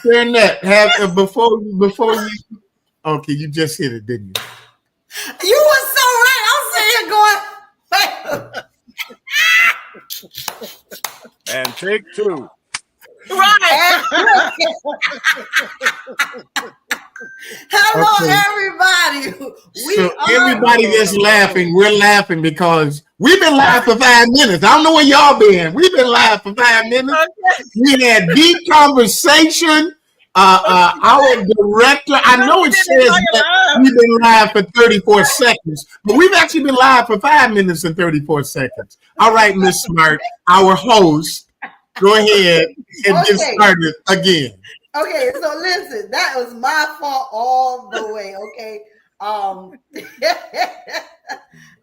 Sharing that. Have before you. Okay, you just hit it, didn't you? You were so right. I'm sitting here going, And take two. right. Okay. Hello, everybody. We So are. everybody that's Hello. laughing, we're laughing because we've been live for 5 minutes. I don't know where y'all been. We've been live for 5 minutes. Okay. We had deep conversation. Our director, I No, know we it didn't says invite you that live. we've been live for 34 seconds, but we've actually been live for 5 minutes and 34 seconds. All right, Miss Smart, our host, go ahead and get Okay. started again. Okay. So listen, that was my fault all the way. Okay. Um,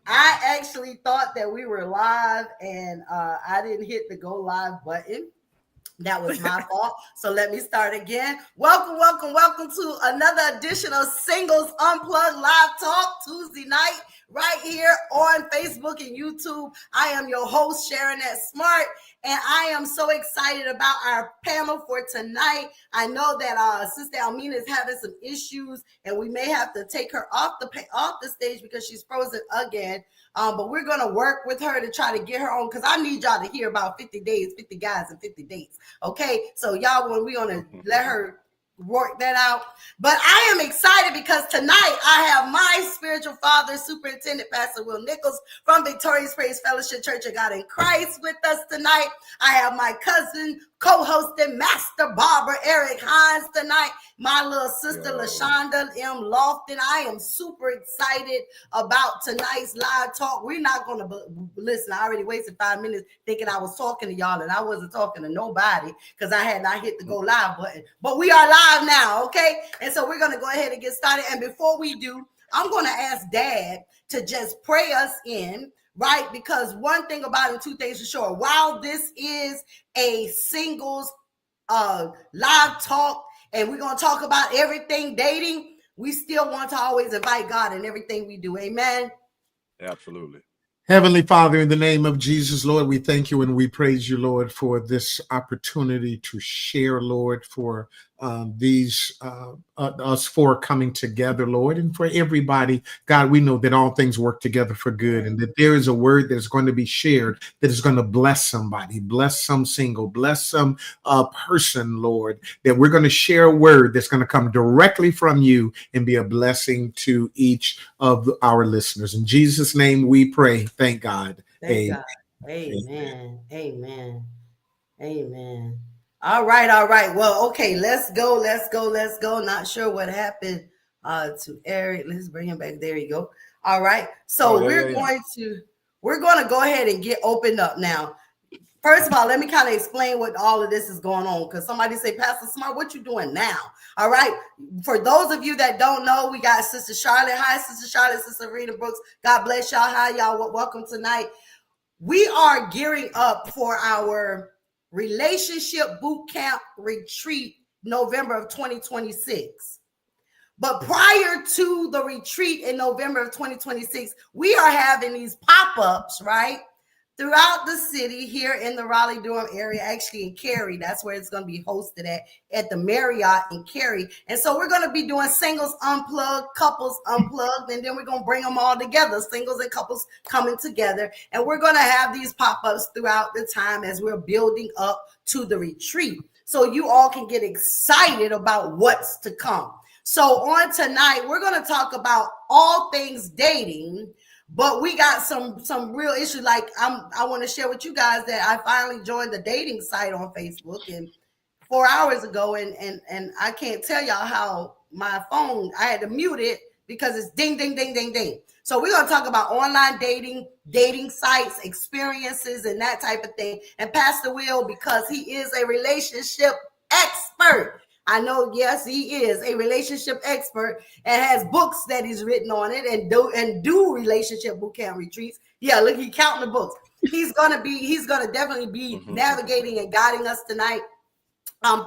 I actually thought that we were live, and I didn't hit the go live button. That was my fault. So let me start again. Welcome, welcome, welcome to another edition of Singles Unplugged Live Talk Tuesday night, right here on Facebook and YouTube. I am your host, Sharon at Smart, and I am so excited about our panel for tonight. I know that Sister Almina is having some issues, and we may have to take her off the stage because she's frozen again. But we're going to work with her to try to get her on, because I need y'all to hear about 50 days, 50 guys, and 50 dates. Okay, so y'all, when we're going to let her work that out. But I am excited because tonight I have my spiritual father, Superintendent Pastor Will Nichols from Victorious Praise Fellowship Church of God in Christ with us tonight. I have my cousin, co-host and master barber, Eric Hines tonight. My little sister, LaShonda M. Lofton. I am super excited about tonight's live talk. We're not going to listen. I already wasted 5 minutes thinking I was talking to y'all, and I wasn't talking to nobody because I had not hit the go live button. But we are live now, okay? And so we're going to go ahead and get started. And before we do, I'm going to ask Dad to just pray us in, right? Because one thing about it, two things for sure. While this is a singles live talk, and we're going to talk about everything dating, we still want to always invite God in everything we do. Amen. Absolutely. Heavenly Father, in the name of Jesus, Lord, we thank you and we praise you, Lord, for this opportunity to share, Lord, for us four coming together, Lord, and for everybody. God, we know that all things work together for good, and that there is a word that's going to be shared that is going to bless somebody, bless some single, bless some person, Lord, that we're going to share a word that's going to come directly from you and be a blessing to each of our listeners. In Jesus' name we pray. Thank God. Thank God. Amen. Amen. Amen. All right, all right. Well, okay, let's go. Not sure what happened to Eric. Let's bring him back. There you go. All right. So we're going to go ahead and get opened up now. First of all, let me kind of explain what all of this is going on, because somebody say, Pastor Smart, what you doing now? All right. For those of you that don't know, we got Sister Charlotte. Hi, Sister Charlotte, Sister Rita Brooks. God bless y'all. Hi, y'all. Welcome tonight. We are gearing up for our relationship boot camp retreat, November of 2026. But prior to the retreat in November of 2026, we are having these pop-ups, right, throughout the city here in the Raleigh-Durham area, actually in Cary. That's where it's going to be hosted at the Marriott in Cary. And so we're going to be doing singles unplugged, couples unplugged, and then we're going to bring them all together, singles and couples coming together. And we're going to have these pop-ups throughout the time as we're building up to the retreat, so you all can get excited about what's to come. So on tonight, we're going to talk about all things dating, but we got some real issues. Like I want to share with you guys that I finally joined the dating site on Facebook, and 4 hours ago, and I can't tell y'all how my phone, I had to mute it because it's ding, ding, ding, ding, ding. So we're going to talk about online dating sites, experiences, and that type of thing. And Pastor Will, because he is a relationship expert. I know, yes, he is a relationship expert and has books that he's written on it, and do relationship bootcamp retreats. Yeah, look, he's counting the books. He's gonna definitely be navigating and guiding us tonight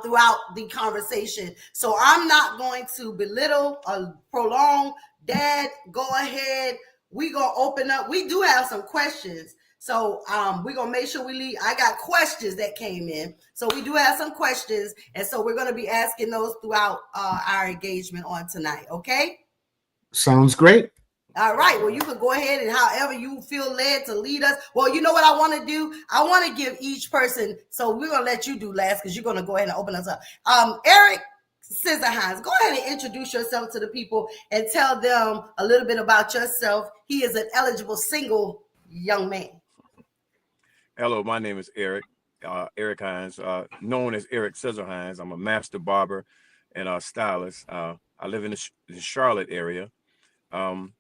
throughout the conversation. So I'm not going to belittle or prolong. Dad, go ahead. We gonna open up. We do have some questions So we're gonna make sure we leave. I got questions that came in, so we do have some questions, and so we're gonna be asking those throughout our engagement on tonight. Okay. Sounds great. All right. Well, you can go ahead and however you feel led to lead us. Well, you know what I want to do? I want to give each person. So we're gonna let you do last because you're gonna go ahead and open us up. Eric Scissorhands, go ahead and introduce yourself to the people and tell them a little bit about yourself. He is an eligible single young man. Hello, my name is Eric. Eric Hines, known as Eric Scissorhands. I'm a master barber and stylist. I live in the Charlotte area. Um,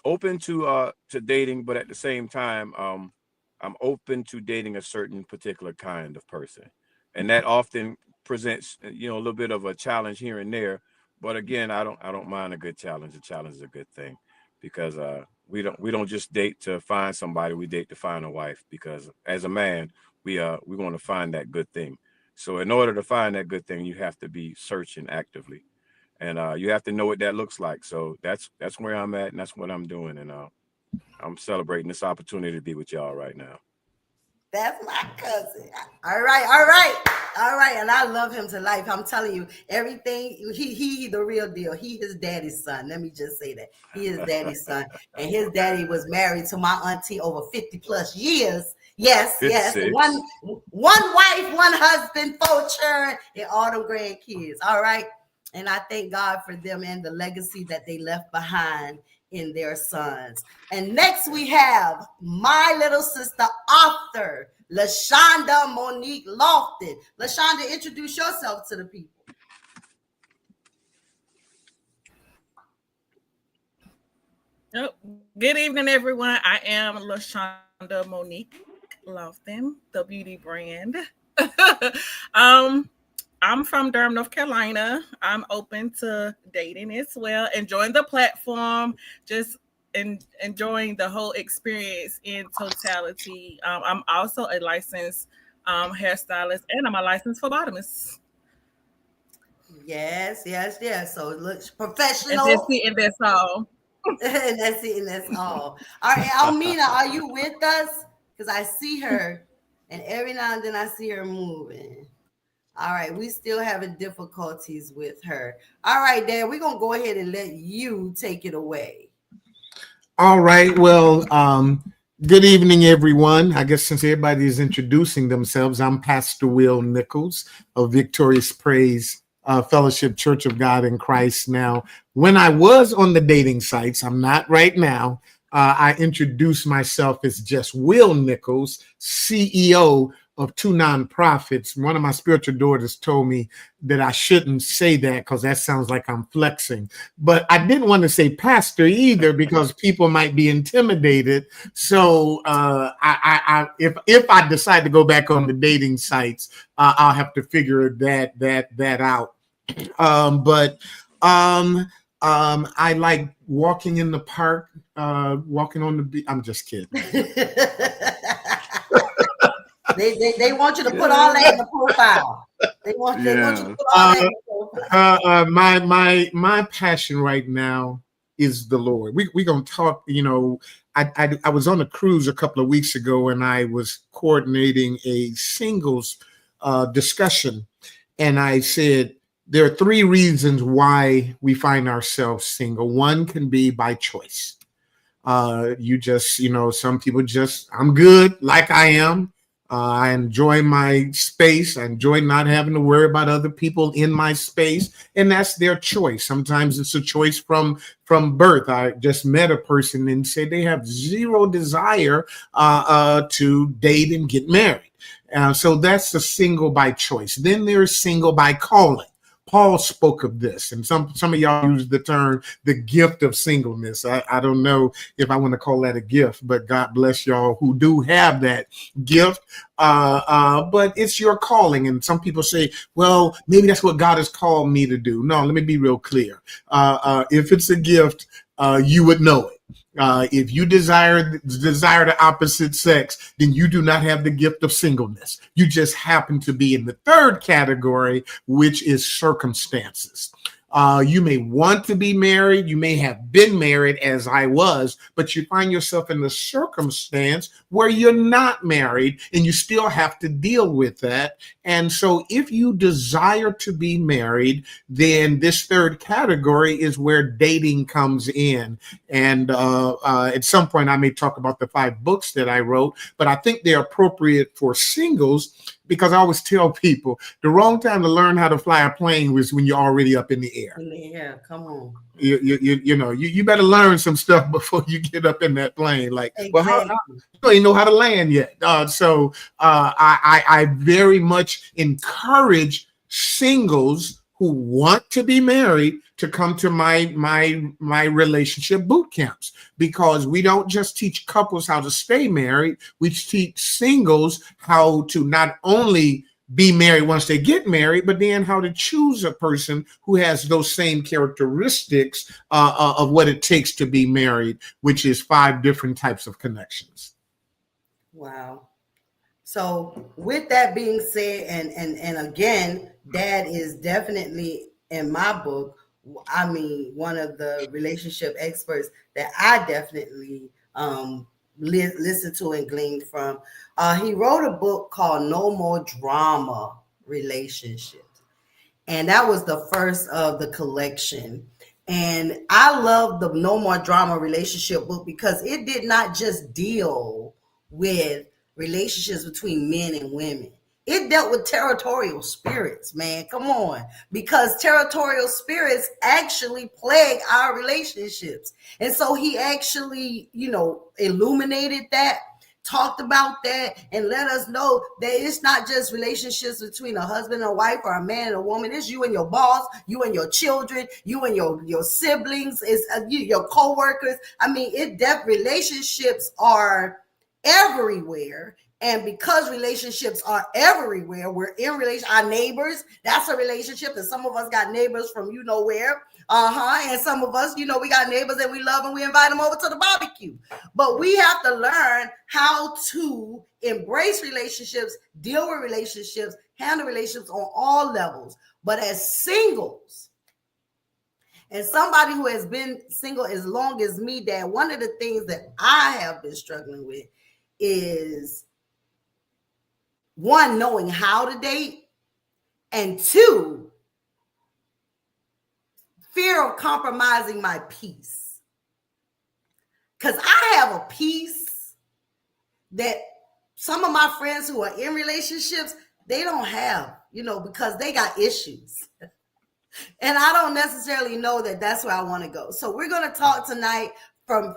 Open to dating, but at the same time, I'm open to dating a certain particular kind of person, and that often presents a little bit of a challenge here and there. But again, I don't mind a good challenge. A challenge is a good thing because we don't just date to find somebody. We date to find a wife because as a man, we want to find that good thing. So in order to find that good thing, you have to be searching actively and you have to know what that looks like. So that's where I'm at, and that's what I'm doing, and I'm celebrating this opportunity to be with y'all right now. That's my cousin. All right, all right, all right. And I love him to life. I'm telling you, everything. He the real deal. He his daddy's son. Let me just say that he is daddy's son, and his daddy was married to my auntie over 50 plus years. Yes, yes. 56. One wife, one husband, 4 children, and all the grandkids. All right. And I thank God for them and the legacy that they left behind in their sons. And next we have my little sister, author, LaShonda Monique Lofton. LaShonda, introduce yourself to the people. Oh, good evening, everyone. I am LaShonda Monique Lofton, the beauty brand. I'm from Durham, North Carolina. I'm open to dating as well, enjoying the platform, just enjoying the whole experience in totality. I'm also a licensed hairstylist, and I'm a licensed phlebotomist. Yes, yes, yes. So it looks And professional. that's it, and that's all. And that's it, and that's all. All right, Almina, are you with us? Because I see her, and every now and then I see her moving. All right, we still having difficulties with her. All right, Dad, we're gonna go ahead and let you take it away. All right. Well, good evening, everyone. I guess since everybody is introducing themselves, I'm Pastor Will Nichols of Victorious Praise Fellowship Church of God in Christ. Now, when I was on the dating sites, I'm not right now. I introduced myself as just Will Nichols, CEO of 2 nonprofits. One of my spiritual daughters told me that I shouldn't say that because that sounds like I'm flexing. But I didn't want to say pastor either because people might be intimidated. So if I decide to go back on the dating sites, I'll have to figure that out. But I like walking in the park, walking on the beach. I'm just kidding. They want you to put all that in the profile. They want you to put all that in the profile. My passion right now is the Lord. We gonna talk. I was on a cruise a couple of weeks ago, and I was coordinating a singles discussion, and I said there are 3 reasons why we find ourselves single. One can be by choice. You just, some people just, I'm good like I am. I enjoy my space. I enjoy not having to worry about other people in my space, and that's their choice. Sometimes it's a choice from birth. I just met a person and said they have zero desire to date and get married. So that's a single by choice. Then there's single by calling. Paul spoke of this, and some of y'all use the term the gift of singleness. I don't know if I want to call that a gift, but God bless y'all who do have that gift. But it's your calling, and some people say, well, maybe that's what God has called me to do. No, let me be real clear. If it's a gift, you would know it. If you desire the opposite sex, then you do not have the gift of singleness. You just happen to be in the 3rd category, which is circumstances. You may want to be married. You may have been married, as I was, but you find yourself in the circumstance where you're not married and you still have to deal with that. And so if you desire to be married, then this third category is where dating comes in. And at some point, I may talk about the 5 books that I wrote, but I think they're appropriate for singles, because I always tell people the wrong time to learn how to fly a plane was when you're already up in the air. Yeah, come on. You better learn some stuff before you get up in that plane. Like, Exactly. well, how you don't even know how to land yet. I very much encourage singles who want to be married to come to my relationship boot camps, because we don't just teach couples how to stay married. We teach singles how to not only be married once they get married, but then how to choose a person who has those same characteristics of what it takes to be married, which is 5 different types of connections. Wow. So with that being said, and again, Dad is definitely in my book, I mean, one of the relationship experts that I definitely listened to and gleaned from. He wrote a book called No More Drama Relationships. And that was the first of the collection. And I love the No More Drama Relationship book because it did not just deal with relationships between men and women. It dealt with territorial spirits, man. Come on. Because territorial spirits actually plague our relationships. And so he actually, illuminated that, talked about that, and let us know that it's not just relationships between a husband and a wife or a man and a woman. It's you and your boss, you and your children, you and your siblings, it's your co-workers. I mean, relationships are everywhere. And because relationships are everywhere, we're in relation. Our neighbors, that's a relationship. And some of us got neighbors from where. And some of us, we got neighbors that we love and we invite them over to the barbecue. But we have to learn how to embrace relationships, deal with relationships, handle relationships on all levels. But as singles, and somebody who has been single as long as me, Dad, one of the things that I have been struggling with is, 1, knowing how to date, and 2, fear of compromising my peace. Because I have a peace that some of my friends who are in relationships, they don't have, because they got issues. And I don't necessarily know that that's where I want to go. So we're going to talk tonight from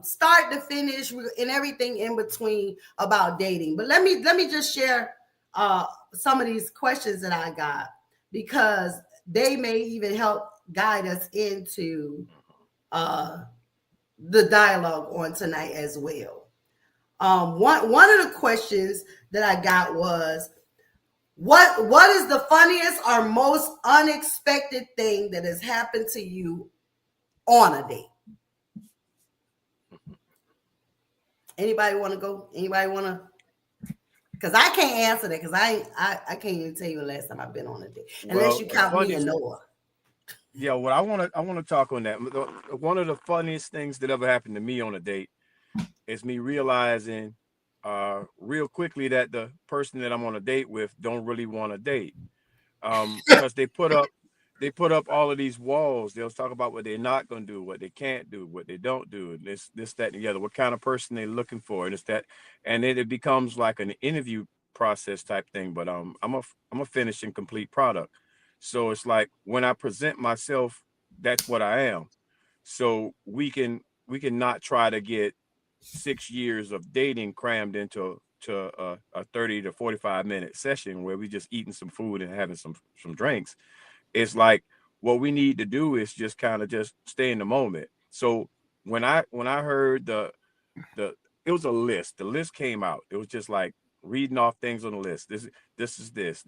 start to finish and everything in between about dating. But let me just share some of these questions that I got, because they may even help guide us into the dialogue on tonight as well. One of the questions that I got was, what is the funniest or most unexpected thing that has happened to you on a date? Anybody want to go? Anybody want to? Because I can't answer that, because I can't even tell you the last time I've been on a date, unless you count me and Noah. Yeah, well, I want to talk on that. One of the funniest things that ever happened to me on a date is me realizing real quickly that the person that I'm on a date with don't really want to date, because they put up all of these walls. They'll talk about what they're not going to do, what they can't do, what they don't do, and this, that, and the other, what kind of person they're looking for, and it's that, and then it becomes like an interview process type thing. But I'm a finished and complete product. So it's like when I present myself, that's what I am. So we can not try to get 6 years of dating crammed into a 30 to 45-minute session where we just eating some food and having some drinks. It's like what we need to do is just kind of just stay in the moment. So when I heard the it was a list. The list came out. It was just like reading off things on the list. This is this.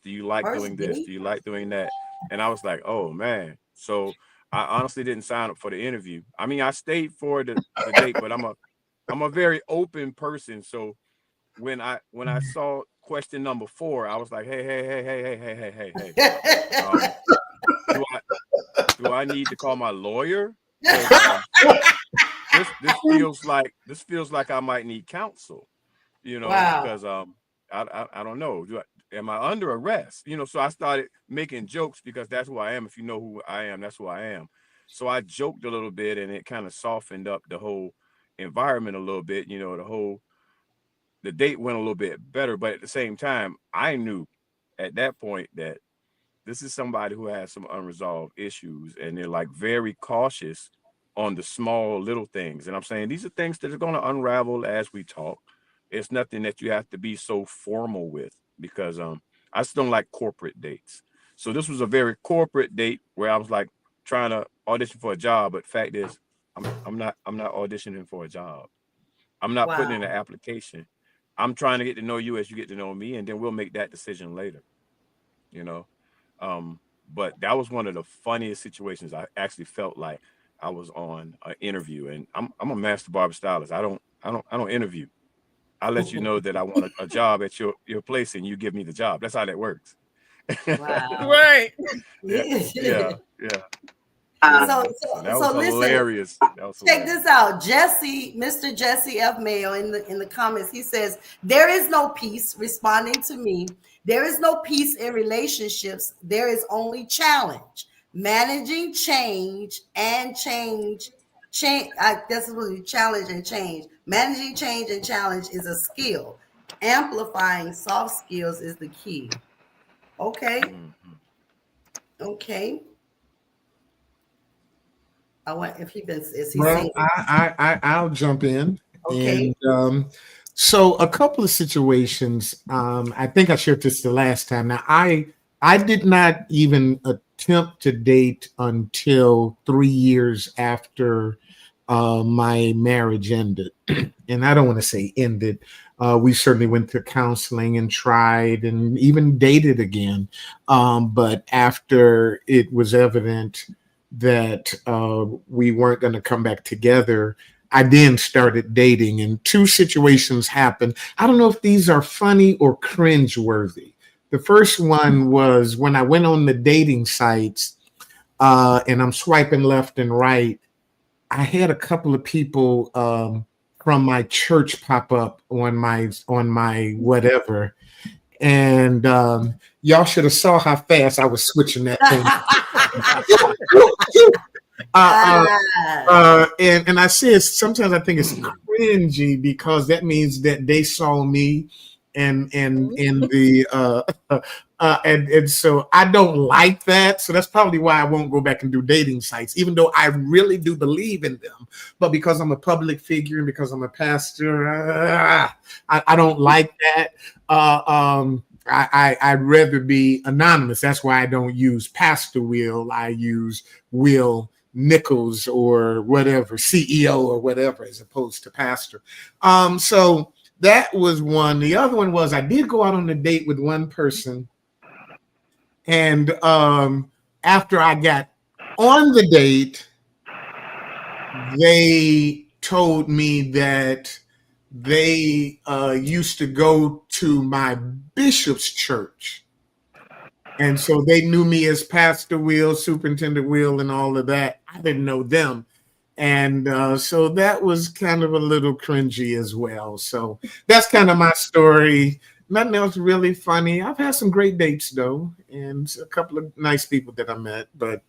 Do you like doing this? Do you like doing that? And I was like, oh man. So I honestly didn't sign up for the interview. I mean, I stayed for the date, but I'm a very open person. So when I saw question number 4, I was like, hey. need to call my lawyer because this feels like I might need counsel, Wow. because I don't know. Am I under arrest? So I started making jokes because that's who I am. If you know who I am, that's who I am. So I joked a little bit, and it kind of softened up the whole environment a little bit. The date went a little bit better, but at the same time, I knew at that point that this is somebody who has some unresolved issues, and they're like very cautious on the small little things. And I'm saying these are things that are going to unravel as we talk. It's nothing that you have to be so formal with, because I just don't like corporate dates. So this was a very corporate date where I was like trying to audition for a job, but fact is, I'm not auditioning for a job. I'm not putting in an Wow. application. I'm trying to get to know you as you get to know me, and then we'll make that decision later. You know, um, but that was one of the funniest situations. I actually felt like I was on an interview, and I'm a master barber stylist. I don't interview. I let you know that I want a job at your place, and you give me the job. That's how that works. Wow. Right. Yeah, yeah, yeah, So, yeah. So so, that was so listen. hilarious. That was Check hilarious. this out. Jesse, Mr. Jesse F. Mayo in the comments, he says, there is no peace, responding to me. There is no peace in relationships. There is only challenge. Managing change. I guess it's really challenge and change. Managing change and challenge is a skill. Amplifying soft skills is the key. Okay. Mhm. Okay. I want if is he Well, saying I'll jump in. okay? And so a couple of situations. I think I shared this the last time. Now, I did not even attempt to date until 3 years after my marriage ended. And I don't want to say ended. We certainly went to counseling and tried and even dated again. But after it was evident that we weren't going to come back together, I then started dating, and two situations happened. I don't know if these are funny or cringe-worthy. The first one was when I went on the dating sites, and I'm swiping left and right. I had a couple of people from my church pop up on my whatever, and y'all should have saw how fast I was switching that thing. uh, Ah, and I say it's sometimes I think it's cringy because that means that they saw me and the and so I don't like that. So that's probably why I won't go back and do dating sites, even though I really do believe in them. But because I'm a public figure and because I'm a pastor, I don't like that. I'd rather be anonymous. That's why I don't use Pastor Will. I use Will Nichols or whatever, CEO or whatever, as opposed to pastor. So that was one. The other one was I did go out on a date with one person, and after I got on the date, they told me that they used to go to my bishop's church. And so they knew me as Pastor Will, Superintendent Will, and all of that. I didn't know them. And so that was kind of a little cringy as well. So that's kind of my story. Nothing else really funny. I've had some great dates though, and a couple of nice people that I met. But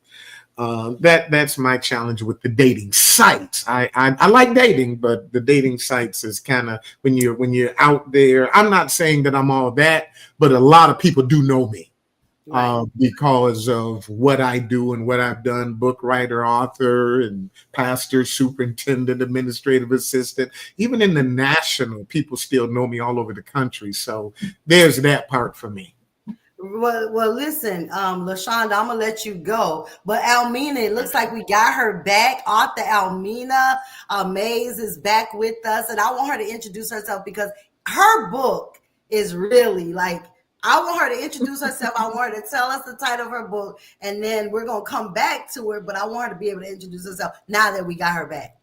that's my challenge with the dating sites. I like dating, but the dating sites is kind of when you're out there. I'm not saying that I'm all that, but a lot of people do know me right. because of what I do and what I've done, book writer, author, and pastor, superintendent, administrative assistant. Even in the national, people still know me all over the country. So there's that part for me. Well, listen, LaShonda, I'm gonna let you go. But Almina, it looks like we got her back. Author Almina Mays is back with us, and I want her to introduce herself because her book is really like. I want her to introduce herself. I want her to tell us the title of her book, and then we're gonna come back to her. But I want her to be able to introduce herself now that we got her back.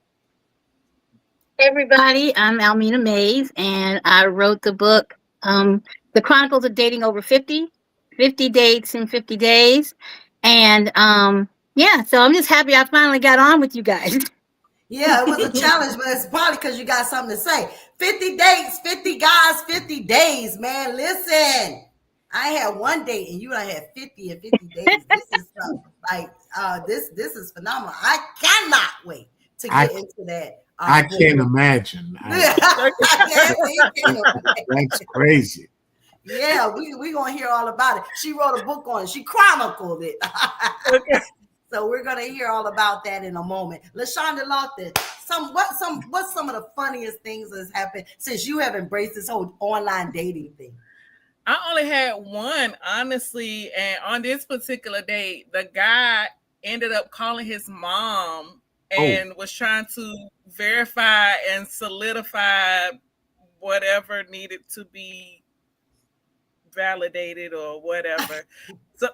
Hey everybody, I'm Almina Mays, and I wrote the book, The Chronicles of Dating Over 50, 50 Dates in 50 Days. And Yeah, so I'm just happy I finally got on with you guys. Yeah, it was a challenge, but it's probably because you got something to say. 50 dates, 50 guys, 50 days, man. Listen, I had one date and you done had 50 in 50 days. This is like this is phenomenal. I cannot wait to I get into that I book. can't imagine. I can't imagine. That's crazy. Yeah, we gonna hear all about it. She wrote a book on it. She chronicled it. Okay. So we're gonna hear all about that in a moment. LaShonda Lofton, what's some of the funniest things that's happened since you have embraced this whole online dating thing? I only had one, honestly, and on this particular date, the guy ended up calling his mom and was trying to verify and solidify whatever needed to be validated or whatever. So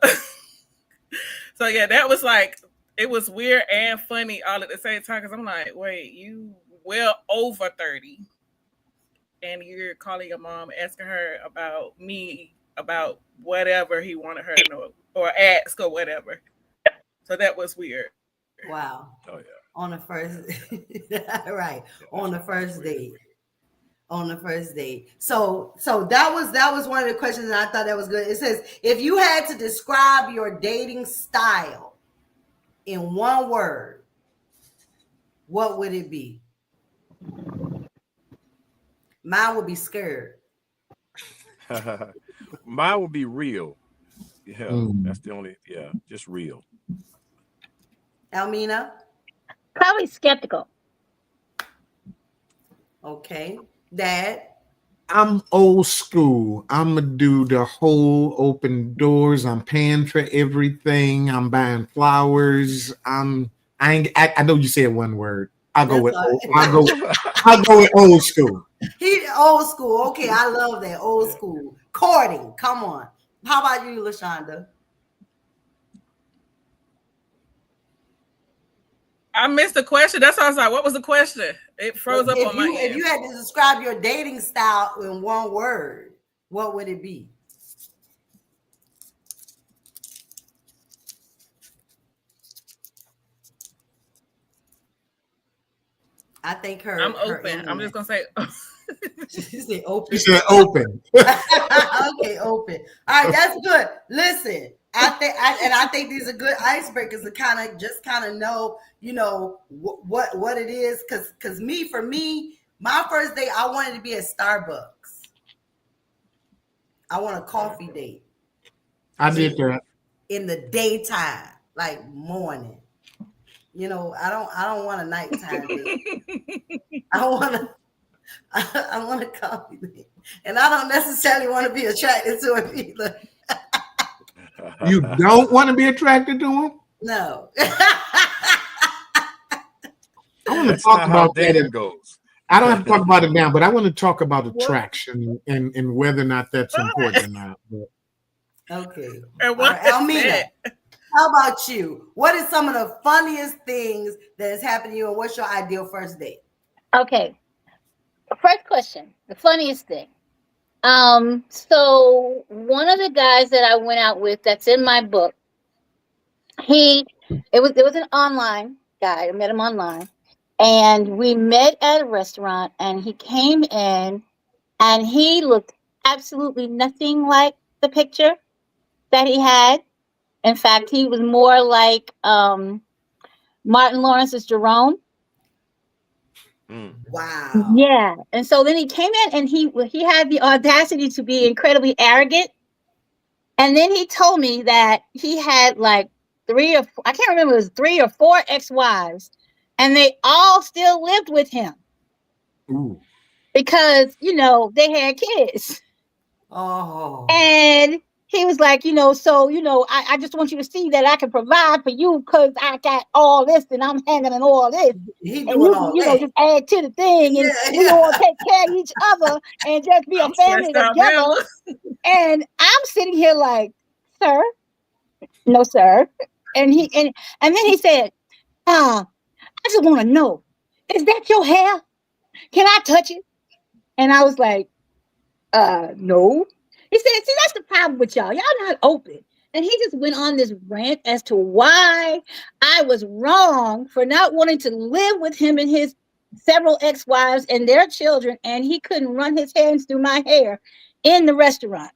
so yeah, that was like, it was weird and funny all at the same time, because I'm like, wait, you well over 30 and you're calling your mom asking her about me, about whatever he wanted her to know or ask or whatever. So that was weird. Wow. Oh yeah. On the first right. On the first date. On the first date. So that was one of the questions, and I thought that was good. It says, if you had to describe your dating style in one word, what would it be? Mine would be scared. Mine would be real. Yeah, Mm. that's the only. Yeah, just real. Almina? Probably skeptical. Okay. Dad? I'm old school. I'm gonna do the whole open doors. I'm paying for everything. I'm buying flowers. I know you said one word. I'll go That's with all I'll go with old school. He old school. Okay, I love that. Old Yeah. school. Courting. Come on. How about you, LaShonda? I missed the question. That's why I was like, what was the question? It froze up on my If end. you had to describe your dating style in one word, what would it be? I think I'm her open. I'm just gonna say she said open. You said open. Okay, open. All right, that's good. Listen, I think these are good icebreakers to kind of know, what it is, because for me, my first date, I wanted to be at Starbucks. I want a coffee date I did that. in the daytime, like morning. I don't want a nighttime date. I want a coffee date, and I don't necessarily want to be attracted to it either. You don't want to be attracted to him? No. I want to That's talk not how about that. dating goes. I don't have to talk about it now, but I want to talk about attraction and whether or not that's important or not. But Okay. and All what right, Almina, that? how about you? What is some of the funniest things that has happened to you, and what's your ideal first date? Okay. First question. The funniest thing. So one of the guys that I went out with that's in my book, it was an online guy. I met him online. And we met at a restaurant and he came in and he looked absolutely nothing like the picture that he had. In fact, he was more like Martin Lawrence's Jerome. Mm. Wow. Yeah. And so then he came in and he had the audacity to be incredibly arrogant. And then he told me that he had like I can't remember, it was 3 or 4 ex-wives, and they all still lived with him ooh, because, they had kids. Oh. And he was like, I just want you to see that I can provide for you because I got all this and I'm handling all this. He And doing you all can, that. just add to the thing and Yeah, we all take care of each other and just be a I'm family stressed out together. now. And I'm sitting here like, sir, no, sir. And then he said, I just want to know, is that your hair? Can I touch it? And I was like, no. He said, see, that's the problem with y'all. Y'all not open. And he just went on this rant as to why I was wrong for not wanting to live with him and his several ex-wives and their children, and he couldn't run his hands through my hair in the restaurant.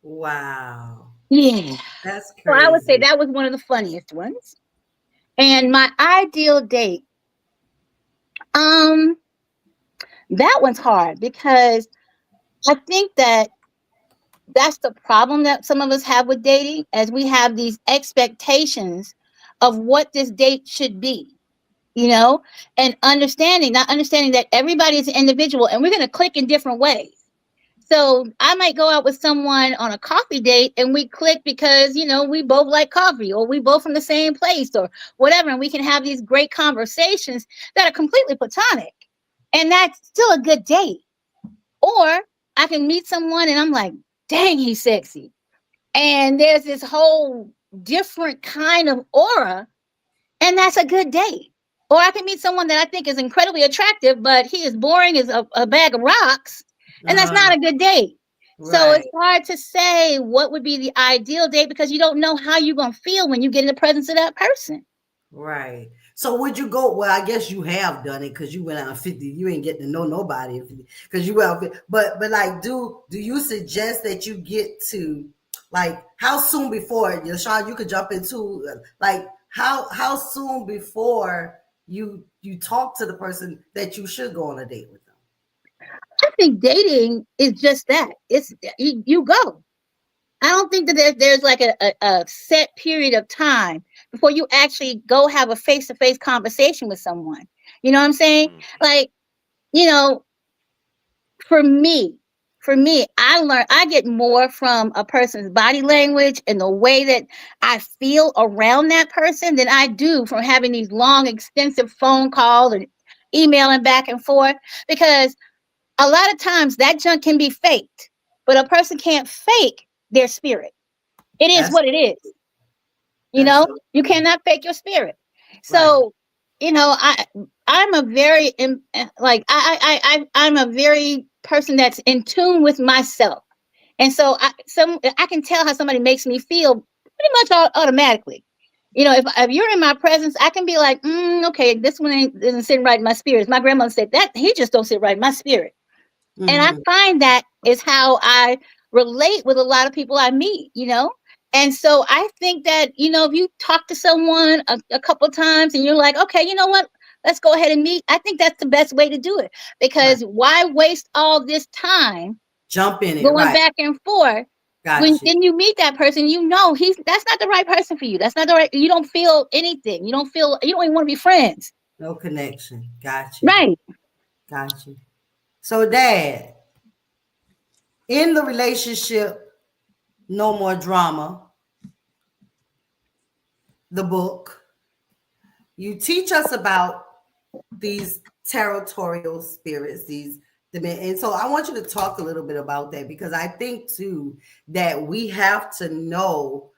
Wow. Yeah. That's So I would say crazy. that was one of the funniest ones. And my ideal date, that one's hard because I think that that's the problem that some of us have with dating, as we have these expectations of what this date should be, you know, and not understanding that everybody is an individual and we're going to click in different ways. So I might go out with someone on a coffee date and we click because, you know, we both like coffee or we both from the same place or whatever. And we can have these great conversations that are completely platonic. And that's still a good date. Or I can meet someone and I'm like, dang, he's sexy. And there's this whole different kind of aura, and that's a good date. Or I can meet someone that I think is incredibly attractive, but he is boring as a bag of rocks, and that's not a good date. So Right. it's hard to say what would be the ideal date because you don't know how you're going to feel when you get in the presence of that person. Right. So would you go? Well, I guess you have done it because you went out 50. You ain't getting to know nobody because you went out. But like, do you suggest that you get to like how soon before? Sean, you could jump into like how soon before you talk to the person that you should go on a date with them? I think dating is just that. It's you go. I don't think that there's like a set period of time before you actually go have a face-to-face conversation with someone. You know what I'm saying? Like, you know, for me, I get more from a person's body language and the way that I feel around that person than I do from having these long, extensive phone calls and emailing back and forth. Because a lot of times that junk can be faked, but a person can't fake their spirit. It is That's what it is. You that's know, so you cannot fake your spirit. right. So, you know, I'm a very like I'm a very person that's in tune with myself, and so I can tell how somebody makes me feel pretty much automatically. You know, if you're in my presence, I can be like, okay, this one isn't sitting right in my spirit. My grandmother said that he just don't sit right in my spirit. And I Mm-hmm. find that is how I relate with a lot of people I meet, you know? And so I think that, you know, if you talk to someone a couple times and you're like, okay, you know what? Let's go ahead and meet. I think that's the best way to do it Right. because why waste all this time Jump in it. going Right. back and forth when Got you. then you meet that person, you know, that's not the right person for you. That's not the right, you don't feel anything. You don't even want to be friends. No connection. Got you. Right. Got you. So, Dad, in the relationship, no more drama. The book, you teach us about these territorial spirits, and so I want you to talk a little bit about that because I think too that we have to know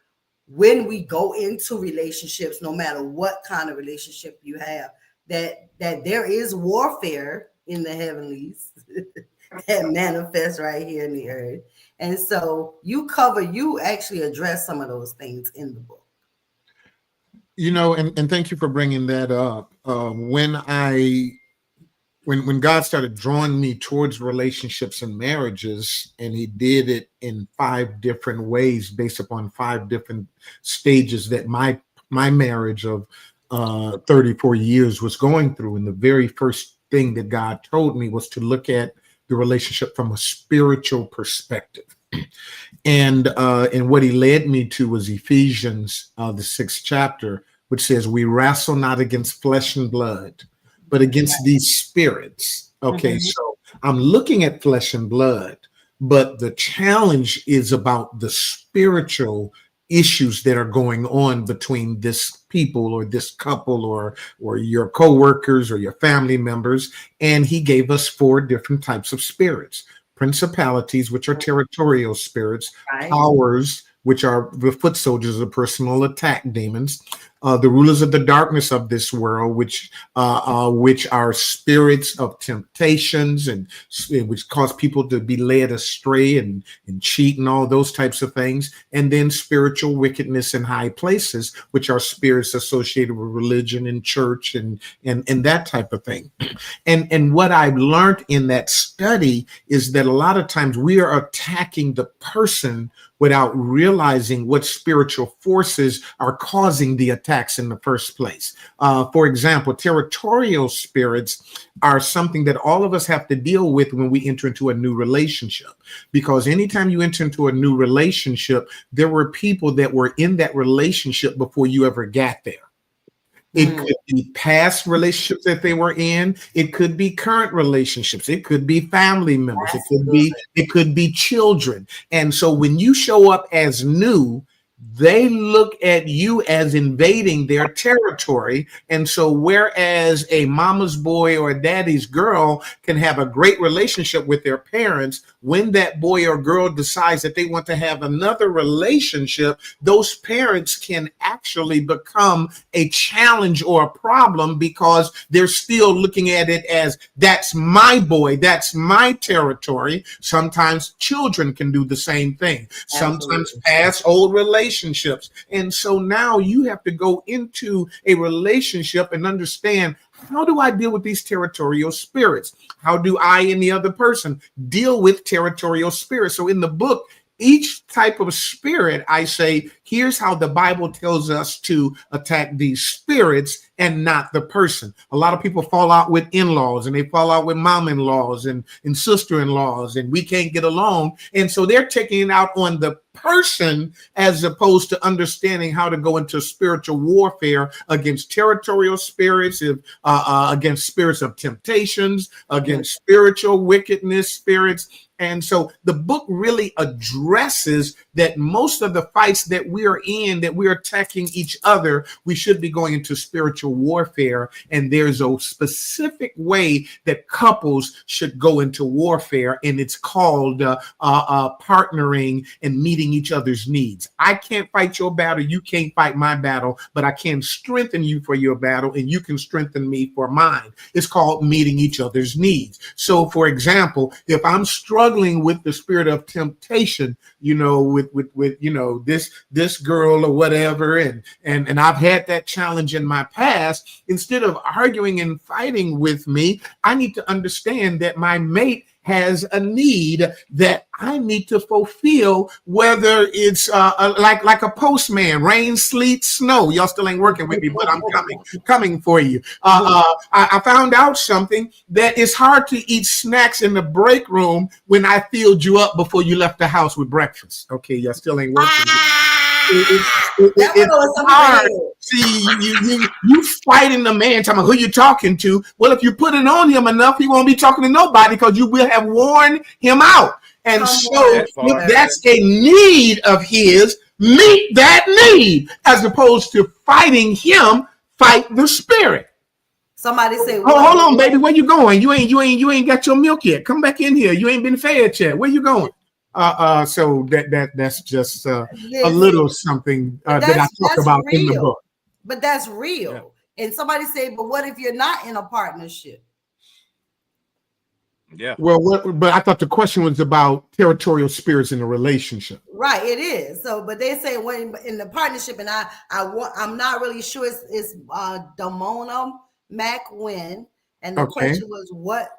when we go into relationships, no matter what kind of relationship you have, that there is warfare in the heavenlies that manifests right here in the earth. And so you actually address some of those things in the book. You know, and thank you for bringing that up. When God started drawing me towards relationships and marriages, and He did it in 5 different ways based upon 5 different stages that my marriage of 34 years was going through. And the very first thing that God told me was to look at the relationship from a spiritual perspective. And what He led me to was Ephesians, the 6th chapter, which says, "We wrestle not against flesh and blood, but against these spirits." Okay, Mhm. so I'm looking at flesh and blood, but the challenge is about the spiritual issues that are going on between this people or this couple or your coworkers or your family members. And He gave us 4 different types of spirits: principalities, which are territorial spirits; Right. powers, which are the foot soldiers of personal attack demons; the rulers of the darkness of this world, which are spirits of temptations and which cause people to be led astray and cheat and all those types of things. And then spiritual wickedness in high places, which are spirits associated with religion and church and that type of thing. And what I've learned in that study is that a lot of times we are attacking the person without realizing what spiritual forces are causing the attacks in the first place. For example, territorial spirits are something that all of us have to deal with when we enter into a new relationship. Because anytime you enter into a new relationship, there were people that were in that relationship before you ever got there. It could be past relationships that they were in. It could be current relationships. It could be family members. It could be children. And so when you show up as new, they look at you as invading their territory. And so whereas a mama's boy or a daddy's girl can have a great relationship with their parents, when that boy or girl decides that they want to have another relationship, those parents can actually become a challenge or a problem because they're still looking at it as that's my boy, that's my territory. Sometimes children can do the same thing. Sometimes past old relationships. And so now you have to go into a relationship and understand, how do I deal with these territorial spirits? How do I and the other person deal with territorial spirits? So in the book, each type of spirit, I say, here's how the Bible tells us to attack these spirits and not the person. A lot of people fall out with in-laws and they fall out with mom-in-laws and sister-in-laws, and we can't get along. And so they're taking it out on the person as opposed to understanding how to go into spiritual warfare against territorial spirits, against spirits of temptations, against spiritual wickedness spirits. And so the book really addresses that most of the fights that we are in, that we're attacking each other, we should be going into spiritual warfare. And there's a specific way that couples should go into warfare, and it's called partnering and meeting each other's needs. I can't fight your battle, you can't fight my battle, but I can strengthen you for your battle, and you can strengthen me for mine. It's called meeting each other's needs. So, for example, if I'm struggling with the spirit of temptation, with this girl or whatever, and I've had that challenge in my past, instead of arguing and fighting with me, I need to understand that my mate has a need that I need to fulfill, whether it's like a postman, rain, sleet, snow. Y'all still ain't working with me, but I'm coming for you. I found out something, that it's hard to eat snacks in the break room when I filled you up before you left the house with breakfast. Okay, y'all still ain't working with me. It's hard. See, you fighting the man, talking about who you talking to. Well, if you put it on him enough, he won't be talking to nobody because you will have worn him out. And so if that's a need of his, meet that need, as opposed to fighting him, fight the spirit. Somebody say, hold on, baby, where you going? You ain't got your milk yet. Come back in here. You ain't been fed yet. Where you going? So that's just a little something that I talk about real. In the book. But that's real. Yeah. And somebody say, but what if you're not in a partnership? Yeah. Well, but I thought the question was about territorial spirits in a relationship. Right, it is. So, but they say when in the partnership, and I'm not really sure it's Damona McWin, and the question was what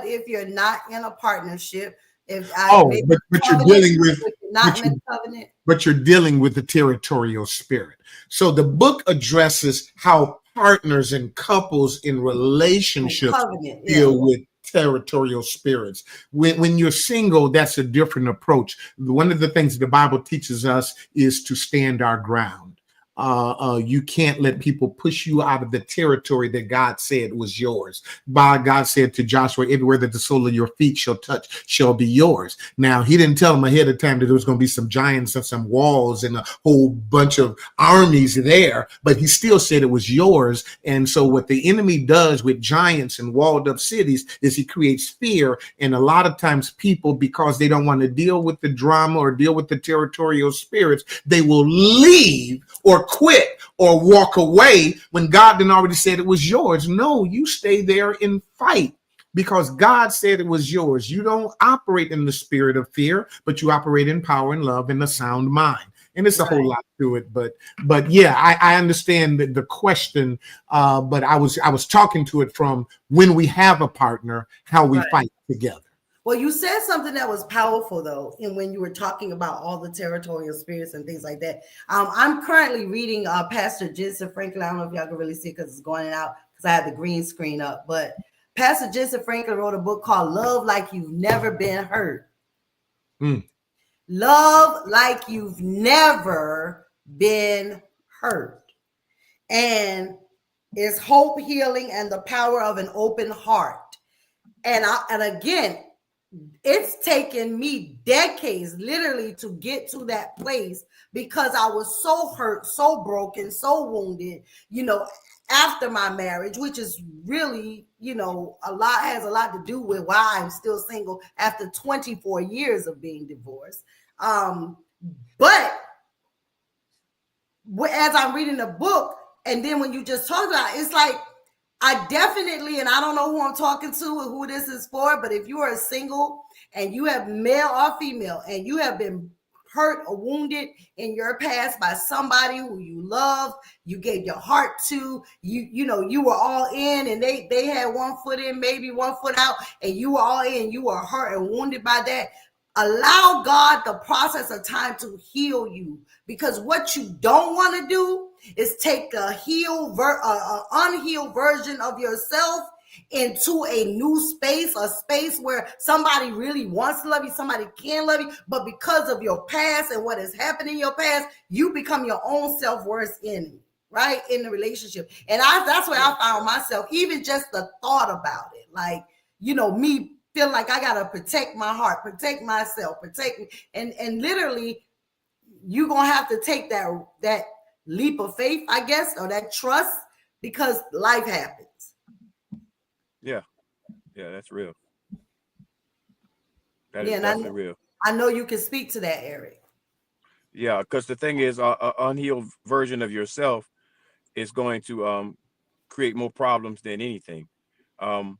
if you're not in a partnership? But you're dealing with not in a covenant. But you're dealing with the territorial spirit. So the book addresses how partners and couples in relationships deal with territorial spirits. When you're single, that's a different approach. One of the things the Bible teaches us is to stand our ground. You can't let people push you out of the territory that God said was yours. God said to Joshua, everywhere that the sole of your feet shall touch shall be yours. Now, he didn't tell him ahead of time that there was going to be some giants and some walls and a whole bunch of armies there, but he still said it was yours. And so what the enemy does with giants and walled up cities is he creates fear. And a lot of times people, because they don't want to deal with the drama or deal with the territorial spirits, they will leave or quit or walk away when God didn't already said it was yours. No, you stay there and fight because God said it was yours. You don't operate in the spirit of fear, but you operate in power and love and a sound mind. And it's a whole lot to it, but yeah, I understand the question. But I was talking to it from when we have a partner, how we fight together. Well, you said something that was powerful though, and when you were talking about all the territorial spirits and things like that. I'm currently reading Pastor Jensen Franklin. I don't know if y'all can really see it because it's going out because I have the green screen up. But Pastor Jensen Franklin wrote a book called "Love Like You've Never Been Hurt." Love like you've never been hurt, and it's hope, healing, and the power of an open heart. And again, it's taken me decades literally to get to that place because I was so hurt, so broken, so wounded, after my marriage, which is really, has a lot to do with why I'm still single after 24 years of being divorced. But as I'm reading the book, and then when you just talk about it, it's like, I definitely, and I don't know who I'm talking to or who this is for, but if you are single and you have male or female and you have been hurt or wounded in your past by somebody who you love, you gave your heart to, you were all in and they had one foot in, maybe one foot out, and you were all in, you were hurt and wounded by that. Allow God the process of time to heal you, because what you don't want to do is take a unhealed version of yourself into a new space, a space where somebody really wants to love you, somebody can love you, but because of your past and what has happened in your past, you become your own self-worst enemy, right, in the relationship. And that's where I found myself, even just the thought about it, like, me feel like I gotta protect my heart, protect myself, protect me, and literally, you're gonna have to take that leap of faith, I guess, or that trust, because life happens. Yeah, that's real. That is definitely real. I know you can speak to that, Eric. Yeah, because the thing is, an unhealed version of yourself is going to create more problems than anything. The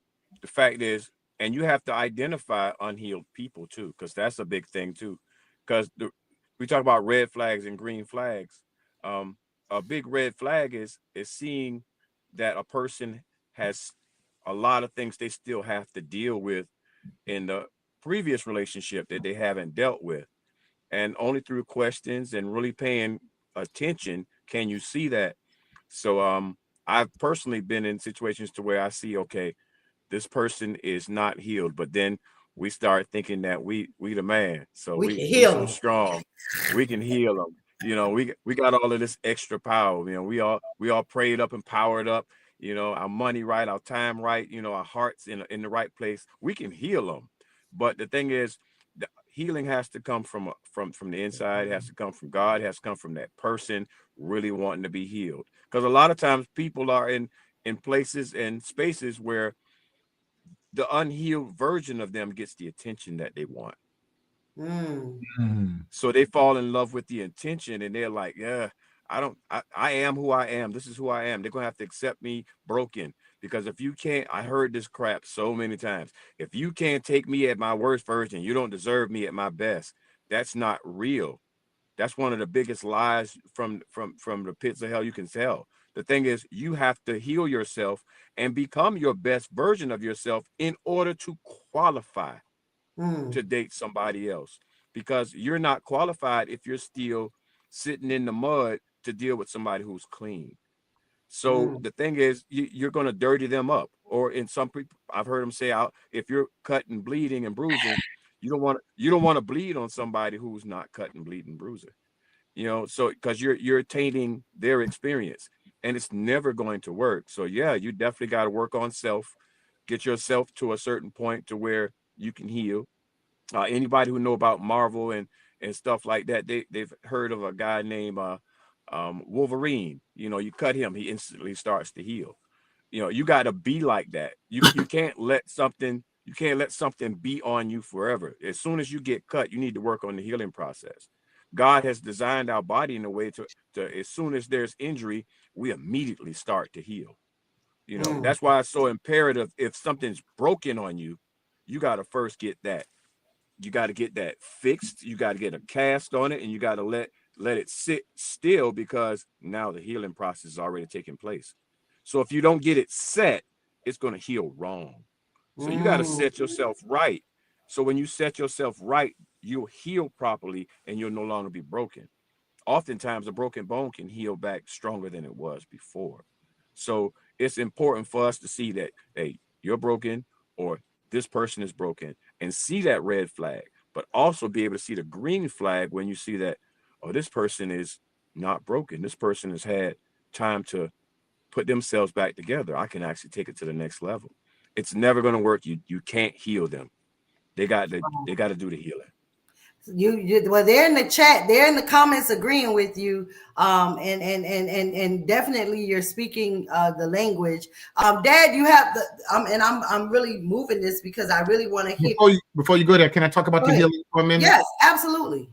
fact is, and you have to identify unhealed people too, because that's a big thing too. Because we talk about red flags and green flags. A big red flag is seeing that a person has a lot of things they still have to deal with in the previous relationship that they haven't dealt with. And only through questions and really paying attention can you see that. So I've personally been in situations to where I see, okay, this person is not healed, but then we start thinking that we the man, so we can we heal so them. strong, we can heal them. We got all of this extra power. We all prayed up and powered up. Our money right, our time right. Our hearts in the right place. We can heal them, but the thing is, the healing has to come from the inside. It has to come from God. It has to come from that person really wanting to be healed. Because a lot of times people are in places and spaces where the unhealed version of them gets the attention that they want. So they fall in love with the intention and they're like, yeah, I am who I am. This is who I am. They're going to have to accept me broken, because if you can't, I heard this crap so many times. If you can't take me at my worst version, you don't deserve me at my best. That's not real. That's one of the biggest lies from the pits of hell you can tell. The thing is, you have to heal yourself and become your best version of yourself in order to qualify to date somebody else, because you're not qualified if you're still sitting in the mud to deal with somebody who's clean. So the thing is, you're going to dirty them up. Or in some people, I've heard them say, out if you're cut and bleeding and bruising, you don't want to bleed on somebody who's not cut and bleeding bruising. So because you're tainting their experience, and it's never going to work. So yeah, you definitely got to work on self, get yourself to a certain point to where you can heal. Anybody who know about Marvel and stuff like that, they've heard of a guy named Wolverine. You cut him, he instantly starts to heal. You got to be like that. You can't let something be on you forever. As soon as you get cut, you need to work on the healing process. God has designed our body in a way to as soon as there's injury, we immediately start to heal. You know, Mm. that's why it's so imperative. If something's broken on you, you got to first get that. You got to get that fixed. You got to get a cast on it, and you got to let it sit still, because now the healing process is already taking place. So if you don't get it set, it's going to heal wrong. So you got to Mm. set yourself right. So when you set yourself right, you'll heal properly, and you'll no longer be broken. Oftentimes, a broken bone can heal back stronger than it was before. So it's important for us to see that, hey, you're broken, or this person is broken, and see that red flag, but also be able to see the green flag when you see that, oh, this person is not broken. This person has had time to put themselves back together. I can actually take it to the next level. It's never going to work. You can't heal them. They got to do the healing. Well, they're in the chat, they're in the comments agreeing with you. And definitely you're speaking the language. Dad, you have the and I'm really moving this because I really want to hear. Before you go there, can I talk about Go the ahead. healing for a minute? Yes, absolutely.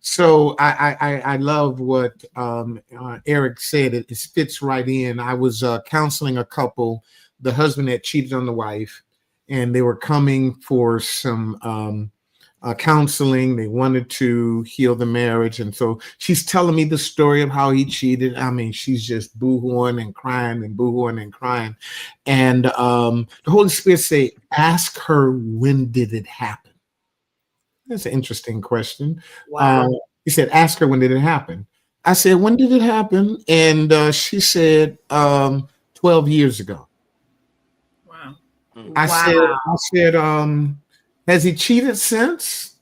So I love what Eric said. It fits right in. I was counseling a couple. The husband had cheated on the wife, and they were coming for some counseling. They wanted to heal the marriage, and so she's telling me the story of how he cheated. I mean, she's just boo-hooing and crying and boo-hooing and crying, and the Holy Spirit say, "Ask her, when did it happen?" That's an interesting question. Uh, Wow. he said, "Ask her, when did it happen?" I said, "When did it happen?" And she said, 12 years ago. Wow. I Wow. said, "Has he cheated since?"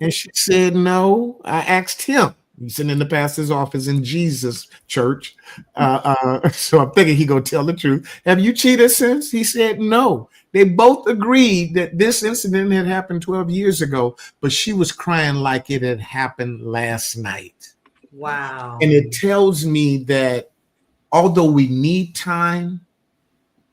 And she said, "No." I asked him. He's sitting in the pastor's office in Jesus Church. So I'm thinking he gonna tell the truth. "Have you cheated since?" He said, "No." They both agreed that this incident had happened 12 years ago, but she was crying like it had happened last night. Wow. And it tells me that although we need time,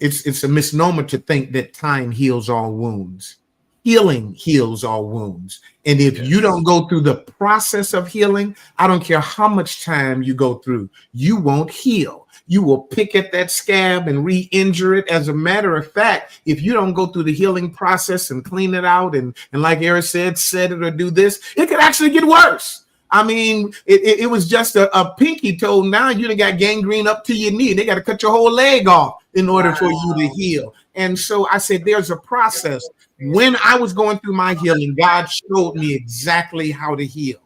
it's a misnomer to think that time heals all wounds. Healing heals all wounds. And if you don't Yes. go through the process of healing, I don't care how much time you go through, you won't heal. You will pick at that scab and re-injure it. As a matter of fact, if you don't go through the healing process and clean it out, and like Eric said, set it or do this, it could actually get worse. I mean, it was just a pinky toe. Now you done got gangrene up to your knee. They got to cut your whole leg off in order for you to Wow. heal. And so I said, there's a process. When I was going through my healing, God showed me exactly how to heal.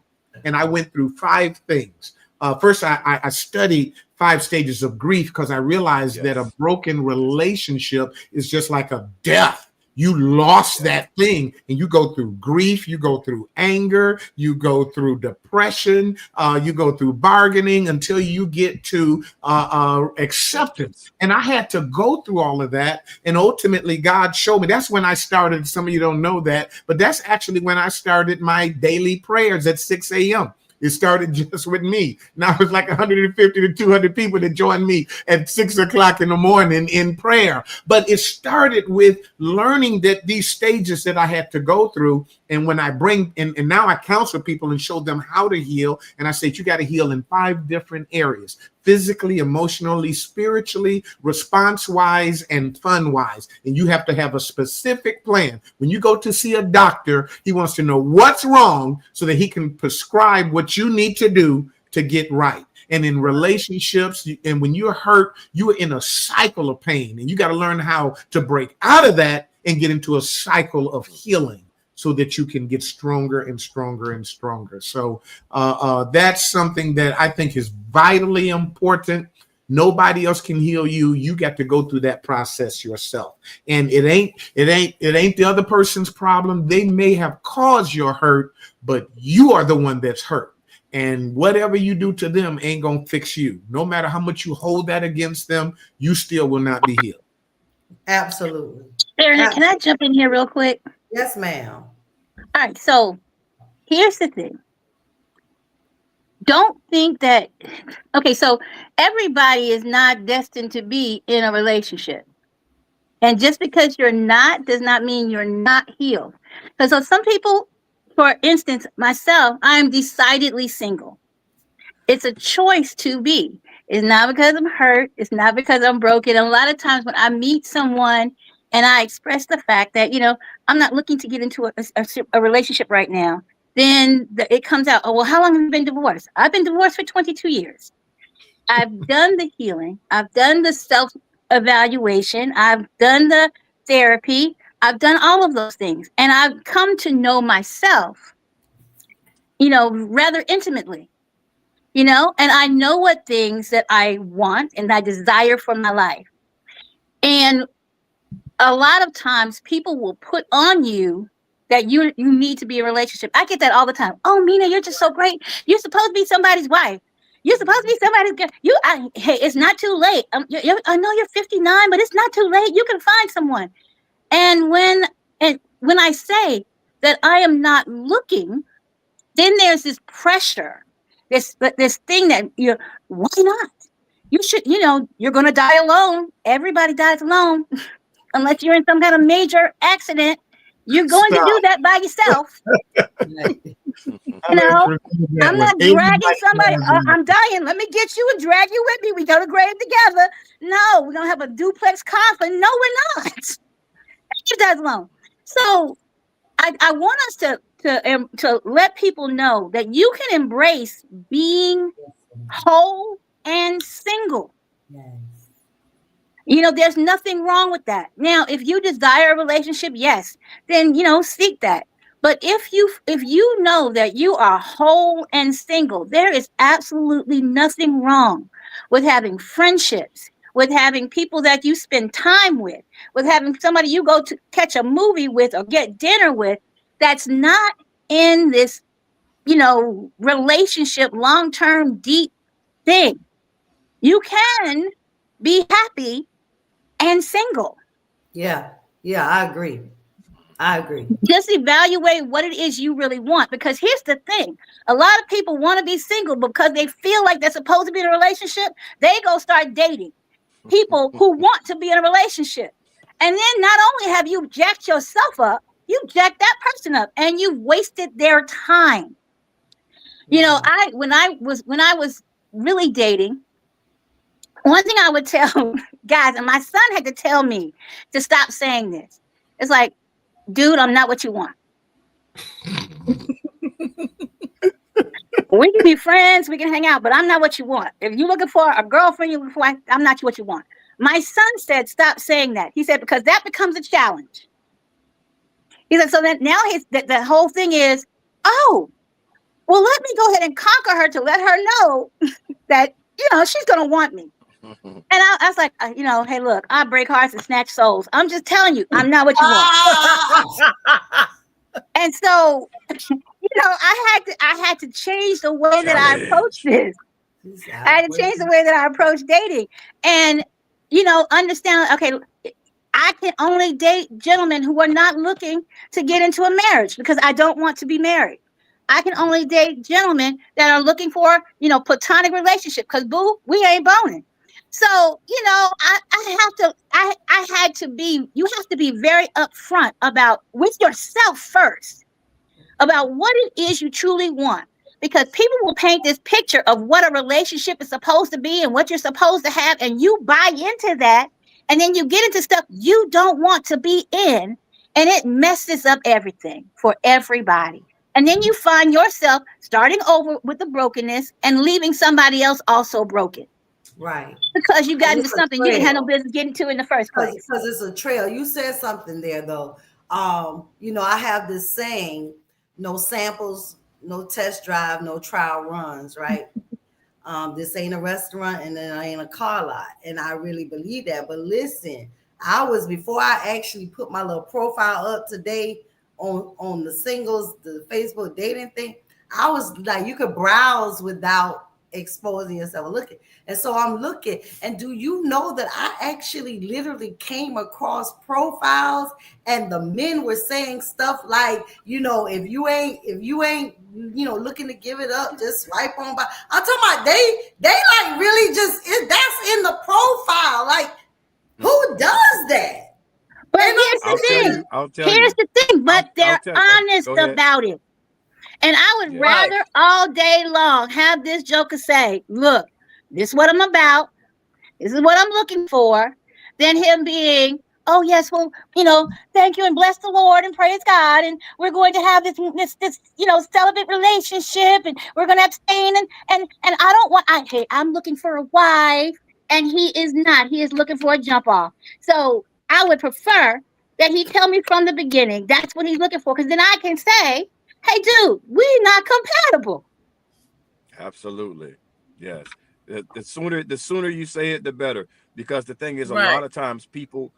And I went through 5 things. First, I studied 5 stages of grief because I realized that a Yes. broken relationship is just like a death. You lost Yes. that thing, and you go through grief, you go through anger, you go through depression, you go through bargaining until you get to acceptance. Acceptance. And I had to go through all of that. And ultimately, God showed me. That's when I started. Some of you don't know that, but that's actually when I started my daily prayers at 6 a.m. It started just with me. Now it's like 150 to 200 people that join me at 6 o'clock in the morning in prayer. But it started with learning that these stages that I had to go through. And when I bring, and now I counsel people and show them how to heal. And I said, you got to heal in 5 different areas: physically, emotionally, spiritually, response wise, and fun wise. And you have to have a specific plan. When you go to see a doctor, he wants to know what's wrong so that he can prescribe what you need to do to get right. And in relationships, and when you're hurt, you are in a cycle of pain, and you got to learn how to break out of that and get into a cycle of healing so that you can get stronger and stronger and stronger. So that's something that I think is vitally important. Nobody else can heal you. You got to go through that process yourself. And it ain't the other person's problem. They may have caused your hurt, but you are the one that's hurt. And whatever you do to them ain't gonna fix you. No matter how much you hold that against them, you still will not be healed. Absolutely. Aaron, can I jump in here real quick? Yes, ma'am. All right, so here's the thing. Don't think that, okay, so everybody is not destined to be in a relationship. And just because you're not does not mean you're not healed. Because so some people for instance, myself, I'm decidedly single. It's a choice to be. It's not because I'm hurt. It's not because I'm broken. And a lot of times when I meet someone and I express the fact that, I'm not looking to get into a relationship right now, then it comes out, oh, well, how long have you been divorced? I've been divorced for 22 years. I've done the healing. I've done the self evaluation. I've done the therapy. I've done all of those things. And I've come to know myself, rather intimately, and I know what things that I want and I desire for my life. And a lot of times people will put on you that you need to be in a relationship. I get that all the time. Oh, Mina, you're just so great. You're supposed to be somebody's wife. You're supposed to be somebody's girl. Hey, it's not too late. I know you're 59, but it's not too late. You can find someone. And when I say that I am not looking, then there's this pressure, this thing that why not? You should, you're going to die alone. Everybody dies alone. Unless you're in some kind of major accident, you're going to do that by yourself. I'm not dragging somebody. I'm dying. Let me get you and drag you with me. We go to grave together. No, we're going to have a duplex coffin. No, we're not. You dies alone. So I want us to let people know that you can embrace being whole and single. Yes. There's nothing wrong with that. Now, if you desire a relationship, yes, then seek that. But if you know that you are whole and single, there is absolutely nothing wrong with having friendships, with having people that you spend time with having somebody you go to catch a movie with or get dinner with that's not in this, relationship, long-term, deep thing. You can be happy and single. Yeah, I agree. Just evaluate what it is you really want. Because here's the thing. A lot of people want to be single because they feel like they're supposed to be in a relationship. They go start dating people who want to be in a relationship. And then not only have you jacked yourself up, you jacked that person up and you've wasted their time. When I was really dating, one thing I would tell guys, and my son had to tell me to stop saying this. It's like, dude, I'm not what you want. We can be friends, we can hang out, but I'm not what you want. If you're looking for a girlfriend, you're looking for, I'm not what you want. My son said, stop saying that. He said, because that becomes a challenge. He said, so then now the whole thing is, oh, well, let me go ahead and conquer her to let her know that, she's going to want me. And I was like, hey, look, I break hearts and snatch souls. I'm just telling you, I'm not what you want. And so, I had to change the way that I approach this. I had to change the way that I approach dating. And, understand, okay, I can only date gentlemen who are not looking to get into a marriage because I don't want to be married. I can only date gentlemen that are looking for, platonic relationship because, boo, we ain't boning. So, I had to be, you have to be very upfront with yourself first, about what it is you truly want. Because people will paint this picture of what a relationship is supposed to be and what you're supposed to have, and you buy into that, and then you get into stuff you don't want to be in, and it messes up everything for everybody. And then you find yourself starting over with the brokenness and leaving somebody else also broken. Right. Because you got into something you didn't have no business getting to in the first place. Because it's a trail. You said something there, though. I have this saying, no samples, no test drive, no trial runs, right? This ain't a restaurant and then I ain't a car lot. And I really believe that. But listen, before I actually put my little profile up today on the singles, the Facebook dating thing, I was like, you could browse without exposing yourself looking. And so I'm looking, and do you know that I actually literally came across profiles and the men were saying stuff like, if you ain't looking to give it up, just swipe on by. I'm talking about they like really just that's in the profile. Like, who does that? But here's the thing. But they're honest about it. And I would Yeah. Right. rather all day long have this joker say, look, this is what I'm about. This is what I'm looking for. Than him being, oh yes, well, thank you and bless the Lord and praise God, and we're going to have this celibate relationship, and we're going to abstain, and I don't want. Hey, I'm looking for a wife, and he is not. He is looking for a jump off. So I would prefer that he tell me from the beginning that's what he's looking for, because then I can say, hey, dude, we're not compatible. Absolutely. Yes. The sooner you say it, the better. Because the thing is, a Right. lot of times people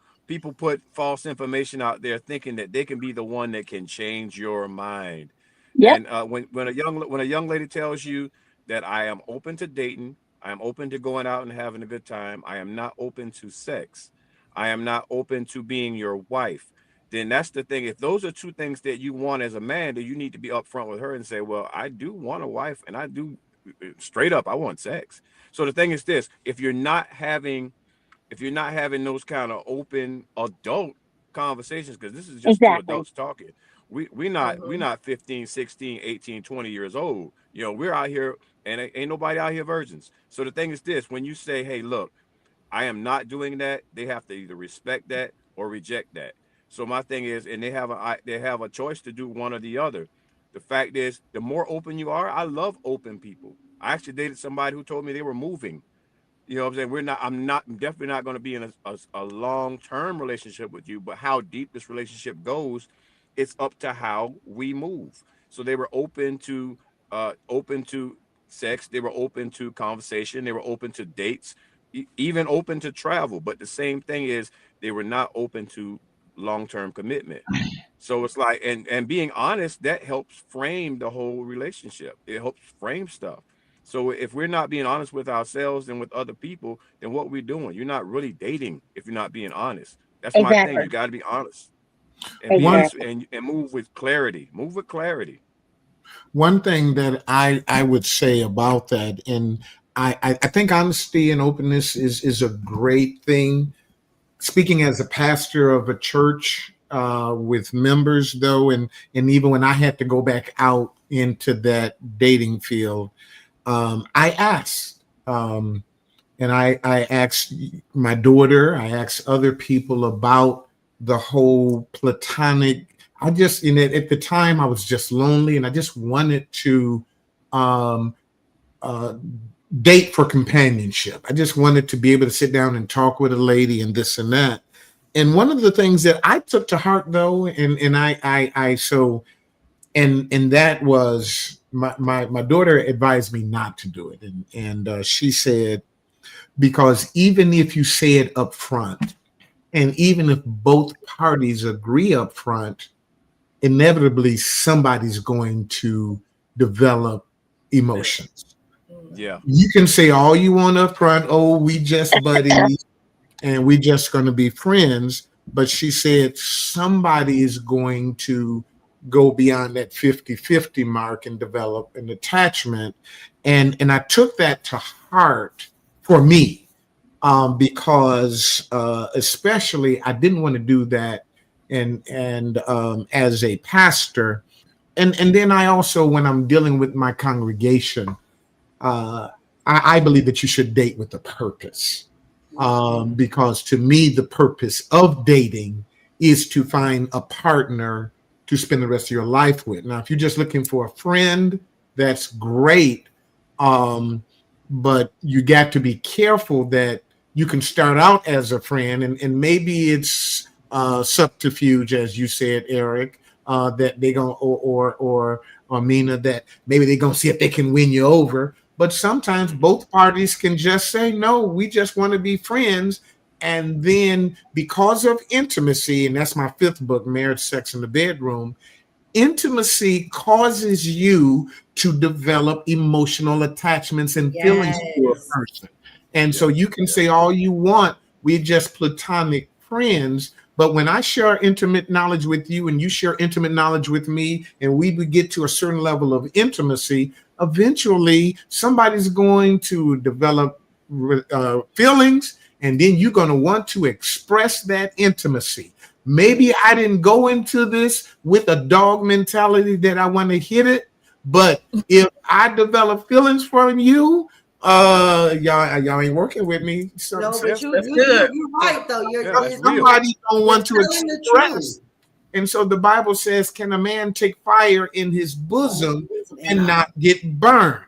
put false information out there thinking that they can be the one that can change your mind. Yep, And when a young lady tells you that I am open to dating, I am open to going out and having a good time, I am not open to sex, I am not open to being your wife, then that's the thing. If those are two things that you want as a man, then you need to be upfront with her and say, well, I do want a wife, and I do straight up, I want sex. So the thing is this: if you're not having those kind of open adult conversations, because this is just two exactly. adults talking. We not 15, 16, 18, 20 years old. We're out here, and ain't nobody out here virgins. So the thing is this: when you say, hey, look, I am not doing that, they have to either respect that or reject that. So my thing is, and they have a choice to do one or the other. The fact is, the more open you are, I love open people. I actually dated somebody who told me they were moving. You know what I'm saying? I'm definitely not going to be in a long-term relationship with you, but how deep this relationship goes, it's up to how we move. So they were open to sex, they were open to conversation, they were open to dates, even open to travel. But the same thing is, they were not open to long-term commitment. So it's like, and being honest, that helps frame the whole relationship. It helps frame stuff. So if we're not being honest with ourselves and with other people, then what we're doing, you're not really dating if you're not being honest. That's my thing. Exactly. You got to be honest and be One Exactly. and move with clarity. Move with clarity. one thing that I would say about that, and I think honesty and openness is a great thing. Speaking as a pastor of a church with members, though, and even when I had to go back out into that dating field, I asked. And I asked my daughter, I asked other people about the whole platonic. I just, at the time, I was just lonely, and I just wanted to um, uh, date for companionship. I just wanted to be able to sit down and talk with a lady and this and that. And one of the things that I took to heart, though, and I so and that was my daughter advised me not to do it, and she said, because even if you say it up front, and even if both parties agree up front, inevitably somebody's going to develop emotions. Yeah. You can say all you want up front, oh, we just buddies and we just going to be friends. But she said somebody is going to go beyond that 50-50 mark and develop an attachment. And I took that to heart for me, because especially I didn't want to do that, and as a pastor, and then I also, when I'm dealing with my congregation, uh, I believe that you should date with a purpose, because to me the purpose of dating is to find a partner to spend the rest of your life with. Now, if you're just looking for a friend, that's great, um, but you got to be careful that you can start out as a friend, and maybe it's subterfuge, as you said, Eric, that they gonna or Mina, that maybe they're gonna see if they can win you over. But sometimes both parties can just say, no, we just want to be friends. And then because of intimacy, and that's my fifth book, Marriage, Sex, in the Bedroom, intimacy causes you to develop emotional attachments and feelings to a Yes. person. And so Yeah. you can say all you want, we're just platonic friends. But when I share intimate knowledge with you and you share intimate knowledge with me, and we would get to a certain level of intimacy, eventually somebody's going to develop feelings, and then you're going to want to express that intimacy. Maybe I didn't go into this with a dog mentality that I want to hit it, But if I develop feelings from you, y'all ain't working with me. No, but Yes, That's good. you're right though. yeah, that's real. Somebody don't you're want to telling the truth. express. And so the Bible says, can a man take fire in his bosom and not get burned?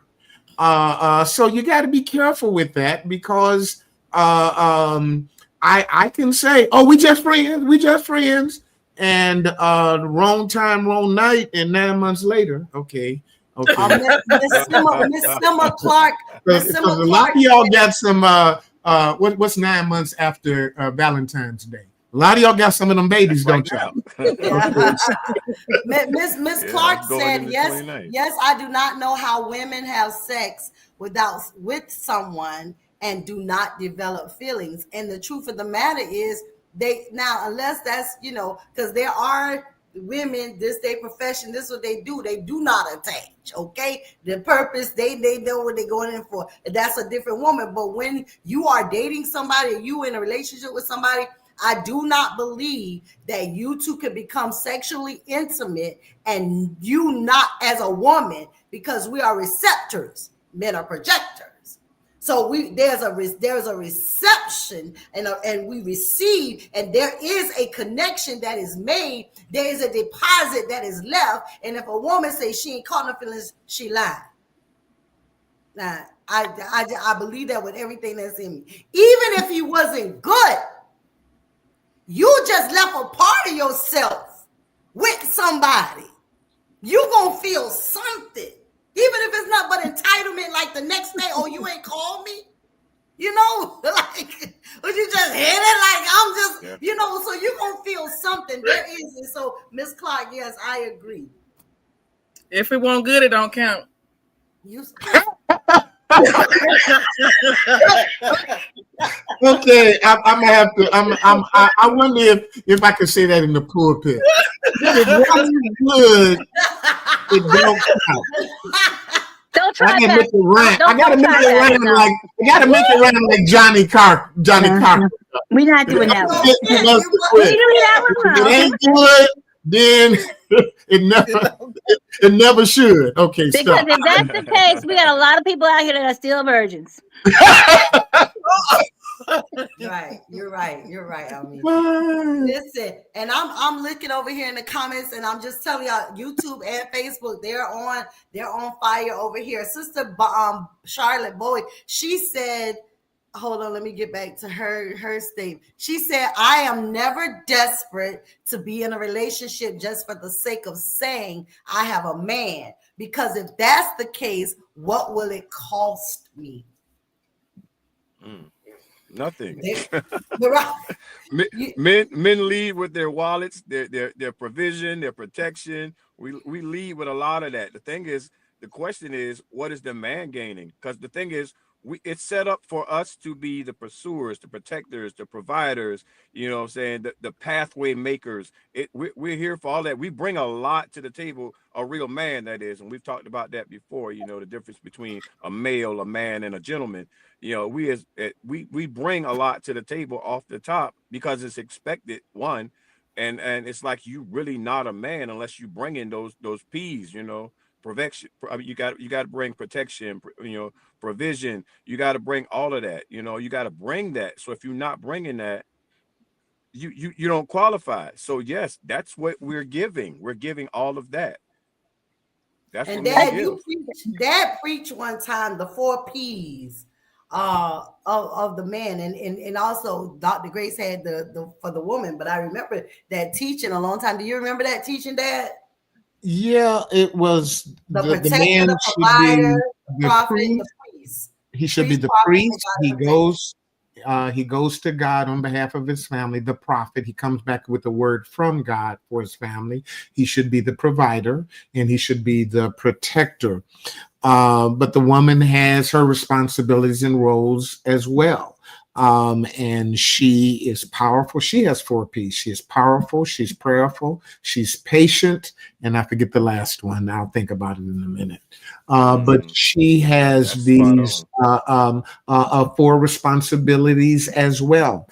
So you got to be careful with that, because I can say, oh, we just friends, and wrong time, wrong night, and 9 months later, okay. Miss Simma Clark. Miss Because Simma a lot Clark. of y'all got some what's 9 months after Valentine's Day? A lot of y'all got some of them babies, Right don't y'all? now. Miss Yeah, Clark it's going said, into yes, 29. yes, I do not know how women have sex with someone and do not develop feelings. And the truth of the matter is, they now, unless that's, because there are women, this their profession, this is what they do not attach. Okay, the purpose, they know what they're going in for. That's a different woman. But when you are dating somebody, you in a relationship with somebody, I do not believe that you two could become sexually intimate and you not as a woman, because we are receptors, men are projectors. So there's a reception and we receive, and there is a connection that is made. There is a deposit that is left, and if a woman says she ain't caught no feelings, she lied. Now, I believe that with everything that's in me. Even if he wasn't good, you just left a part of yourself with somebody. You gonna feel something, even if it's not but entitlement. Like the next day, oh, you ain't called me. Like, but you just hit it like I'm just, so you're going to feel something. There is. And so, Miss Clark, yes, I agree. If it won't good, it don't count. Okay, I'm gonna have to. I wonder if I could say that in the pulpit. If one is good, it don't count. Don't try I gotta that. make it rhyme. Don't I gotta make try it that, rhyme no. like I gotta make it rhyme like Johnny Carter. We're not doing that one. It must We quit. do that one If it wrong. ain't good, then it never should. Okay, Because stop. if that's the case, we got a lot of people out here that are still virgins. Right, you're right. I mean, listen, and I'm looking over here in the comments, and I'm just telling y'all, YouTube and Facebook, they're on fire over here. Sister Charlotte Bowie, she said, hold on, let me get back to her statement. She said, I am never desperate to be in a relationship just for the sake of saying I have a man, because if that's the case, what will it cost me? Nothing. You, Men lead with their wallets, their provision, their protection. We lead with a lot of that. The question is, what is the man gaining? Because the thing is, it's set up for us to be the pursuers, the protectors, the providers, you know what I'm saying, the pathway makers. We're here for all that. We bring a lot to the table, a real man, that is. And we've talked about that before, the difference between a male, a man, and a gentleman. We bring a lot to the table off the top because it's expected, one, and it's like you really not a man unless you bring in those P's, protection. You got to bring protection, provision. You got to bring all of that. You got to bring that. So if you're not bringing that, you don't qualify. So yes, that's what we're giving. We're giving all of that. That's and what Dad preached one time the 4 P's of the man, and also Dr. Grace had the for the woman. But I remember that teaching a long time. Do you remember that teaching, Dad? Yeah, it was The the protector, man the should provider, be the prophet, priest. the priest. He should be the prophet, priest. provider, He goes to God on behalf of his family. The prophet, he comes back with a word from God for his family. He should be the provider, and he should be the protector. But the woman has her responsibilities and roles as well. And she is powerful. She has 4 P's. She is powerful. She's prayerful. She's patient. And I forget the last one. I'll think about it in a minute. But she has these 4 responsibilities as well.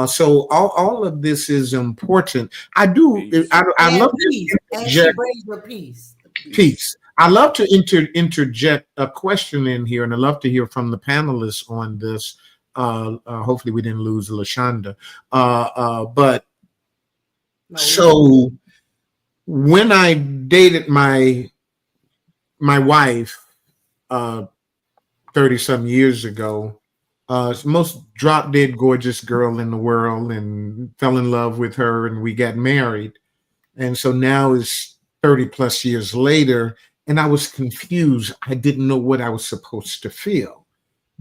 So all of this is important. I love peace. And she brings her peace. Peace. I love to interject a question in here, and I love to hear from the panelists on this. Hopefully, we didn't lose Lashonda. But No, we didn't. so when I dated my wife 30 some years ago, most drop dead gorgeous girl in the world, and fell in love with her, and we got married. And so now it's 30 plus years later, and I was confused. I didn't know what I was supposed to feel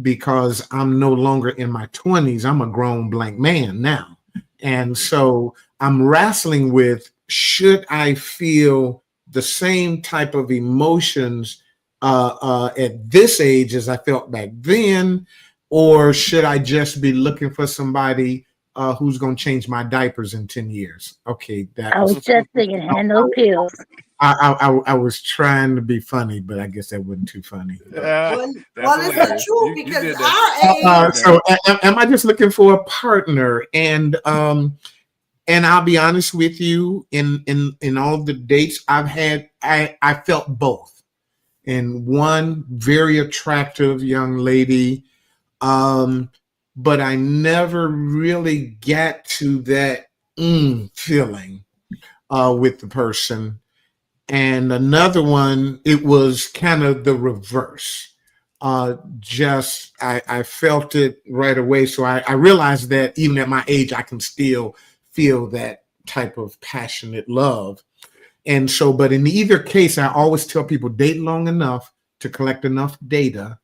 because I'm no longer in my 20s. I'm a grown blank man now. And so I'm wrestling with, should I feel the same type of emotions at this age as I felt back then? Or should I just be looking for somebody who's going to change my diapers in 10 years? Okay, that I was. was just thinking, hand those pills. I was trying to be funny, but I guess that wasn't too funny. Well, That's it's the hilarious. truth You because did that. our age. So am I just looking for a partner? And I'll be honest with you, in all the dates I've had, I felt both. And one very attractive young lady, but I never really got to that feeling with the person. And another one, it was kind of the reverse. Just I felt it right away. So I realized that even at my age, I can still feel that type of passionate love. And so, but in either case, I always tell people date long enough to collect enough data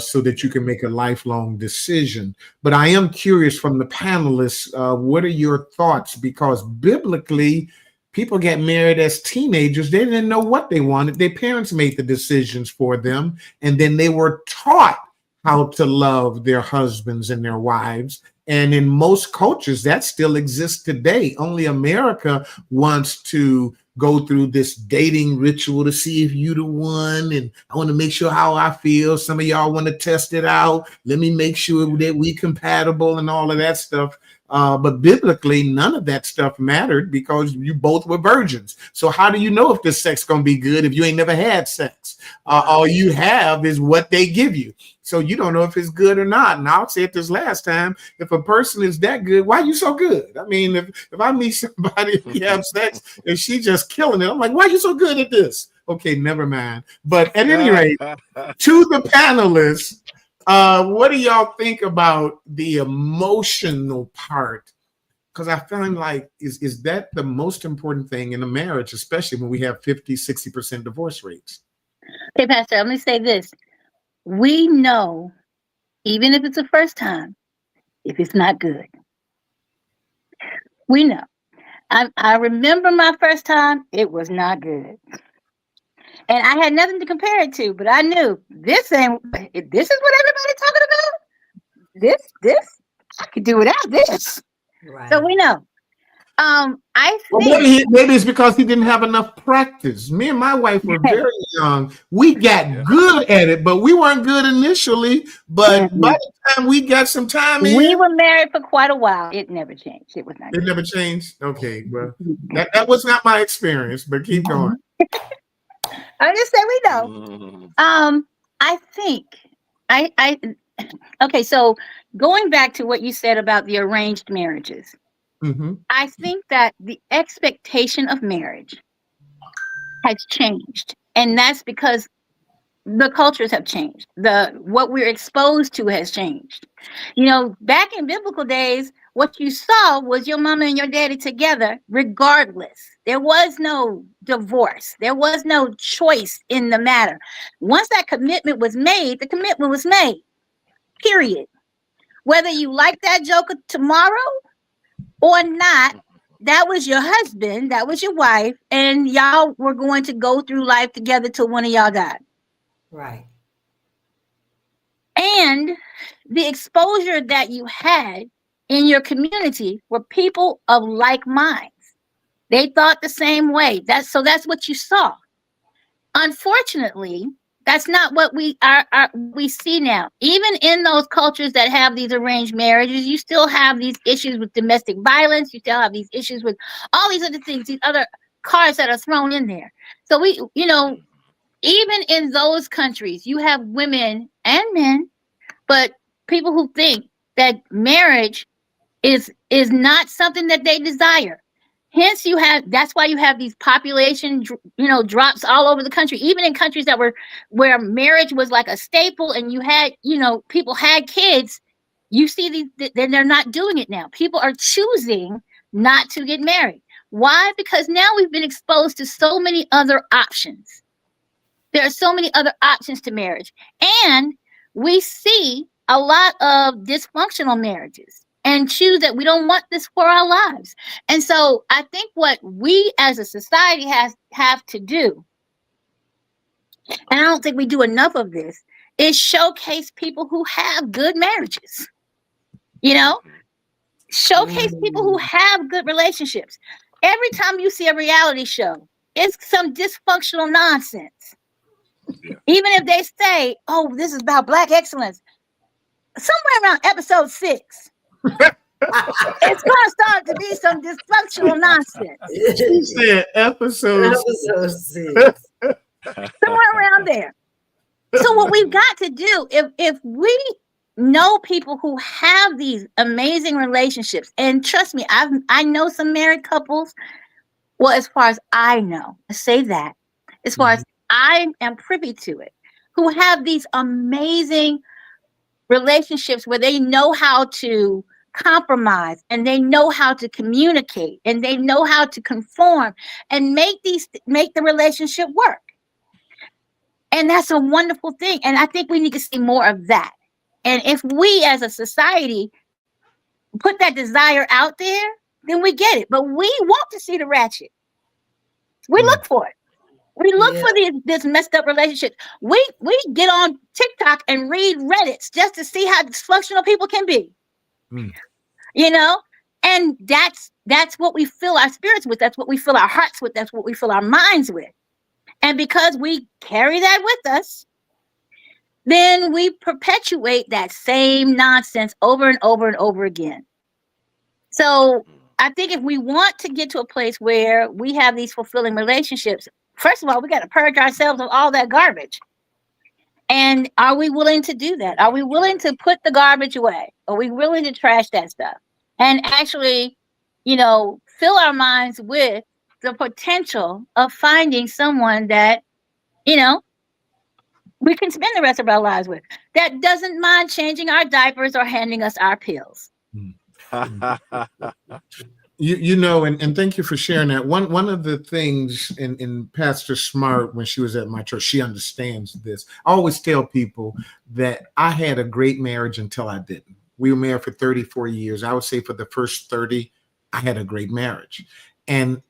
so that you can make a lifelong decision. But I am curious from the panelists, what are your thoughts? Because biblically, people get married as teenagers. They didn't know what they wanted. Their parents made the decisions for them. And then they were taught how to love their husbands and their wives. And in most cultures, that still exists today. Only America wants to go through this dating ritual to see if you the one. And I want to make sure how I feel. Some of y'all want to test it out. Let me make sure that we compatible and all of that stuff. But biblically, none of that stuff mattered because you both were virgins. So how do you know if this sex going to be good if you ain't never had sex? All you have is what they give you. So you don't know if it's good or not. And I'll say it this last time, if a person is that good, why are you so good? I mean, if I meet somebody, we have sex, and she just killing it, I'm like, why are you so good at this? Okay, never mind. But at any rate, to the panelists, what do y'all think about the emotional part? Because I find like, is that the most important thing in a marriage, especially when we have 50, 60% divorce rates? Okay, Pastor, let me say this. We know, even if it's the first time, if it's not good. We know. I remember my first time, it was not good. And I had nothing to compare it to, but I knew this is what everybody's talking about. This, I could do without this. Right. So we know. I Well, think maybe it's because he didn't have enough practice. Me and my wife were very young. We got good at it, but we weren't good initially. But by the time we got some time we in, were married for quite a while. It never changed. It was not it good. never changed. Okay, well, that was not my experience, but keep going. I'm just saying we know. Mhm. I think I okay, so going back to what you said about the arranged marriages, Mm-hmm. I think that the expectation of marriage has changed. And that's because the cultures have changed. The what we're exposed to has changed. You know, back in biblical days, what you saw was your mama and your daddy together, regardless. There was no divorce. There was no choice in the matter. Once that commitment was made, the commitment was made. Period. Whether you like that joker tomorrow or not, that was your husband, that was your wife, and y'all were going to go through life together till one of y'all died. Right. And the exposure that you had in your community were people of like minds. They thought the same way. That's what you saw. Unfortunately, that's not what we see now. Even in those cultures that have these arranged marriages, you still have these issues with domestic violence. You still have these issues with all these other things, these other cards that are thrown in there. So even in those countries, you have women and men, but people who think that marriage is not something that they desire. Hence, that's why you have these population, drops all over the country. Even in countries that were where marriage was like a staple, and you had, people had kids. You see these, then they're not doing it now. People are choosing not to get married. Why? Because now we've been exposed to so many other options. There are so many other options to marriage, and we see a lot of dysfunctional marriages and choose that we don't want this for our lives. And so I think what we as a society have to do, and I don't think we do enough of this, is showcase people who have good marriages. Showcase people who have good relationships. Every time you see a reality show, it's some dysfunctional nonsense. Yeah. Even if they say, "Oh, this is about Black excellence," somewhere around episode 6, it's going to start to be some dysfunctional nonsense. She said episode 6. Somewhere around there. So what we've got to do, if we know people who have these amazing relationships, and trust me, I know some married couples. Well, as far as I know, I say that, as far as I am privy to it, who have these amazing relationships where they know how to compromise, and they know how to communicate, and they know how to conform and make the relationship work. And that's a wonderful thing. And I think we need to see more of that. And if we as a society put that desire out there, then we get it. But we want to see the ratchet. We look for it. We look for this messed up relationship. We get on TikTok and read Reddits just to see how dysfunctional people can be. And that's what we fill our spirits with. That's what we fill our hearts with. That's what we fill our minds with. And because we carry that with us, then we perpetuate that same nonsense over and over and over again. So I think if we want to get to a place where we have these fulfilling relationships, first of all, we got to purge ourselves of all that garbage. And are we willing to do that? Are we willing to put the garbage away? Are we willing to trash that stuff? And actually, fill our minds with the potential of finding someone that, we can spend the rest of our lives with, that doesn't mind changing our diapers or handing us our pills. And thank you for sharing that. One of the things in Pastor Smart, when she was at my church, she understands this. I always tell people that I had a great marriage until I didn't. We were married for 34 years. I would say for the first 30, I had a great marriage. And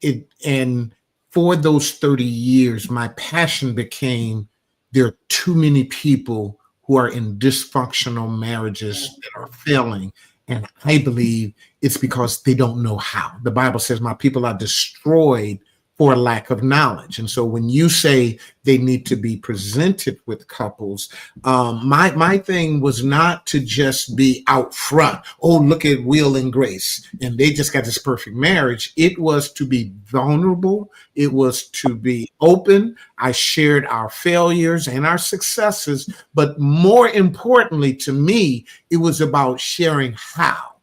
for those 30 years, my passion became, there are too many people who are in dysfunctional marriages that are failing. And I believe it's because they don't know how. The Bible says my people are destroyed for lack of knowledge. And so when you say they need to be presented with couples, my thing was not to just be out front. Oh, look at Will and Grace, and they just got this perfect marriage. It was to be vulnerable. It was to be open. I shared our failures and our successes, but more importantly to me, it was about sharing how,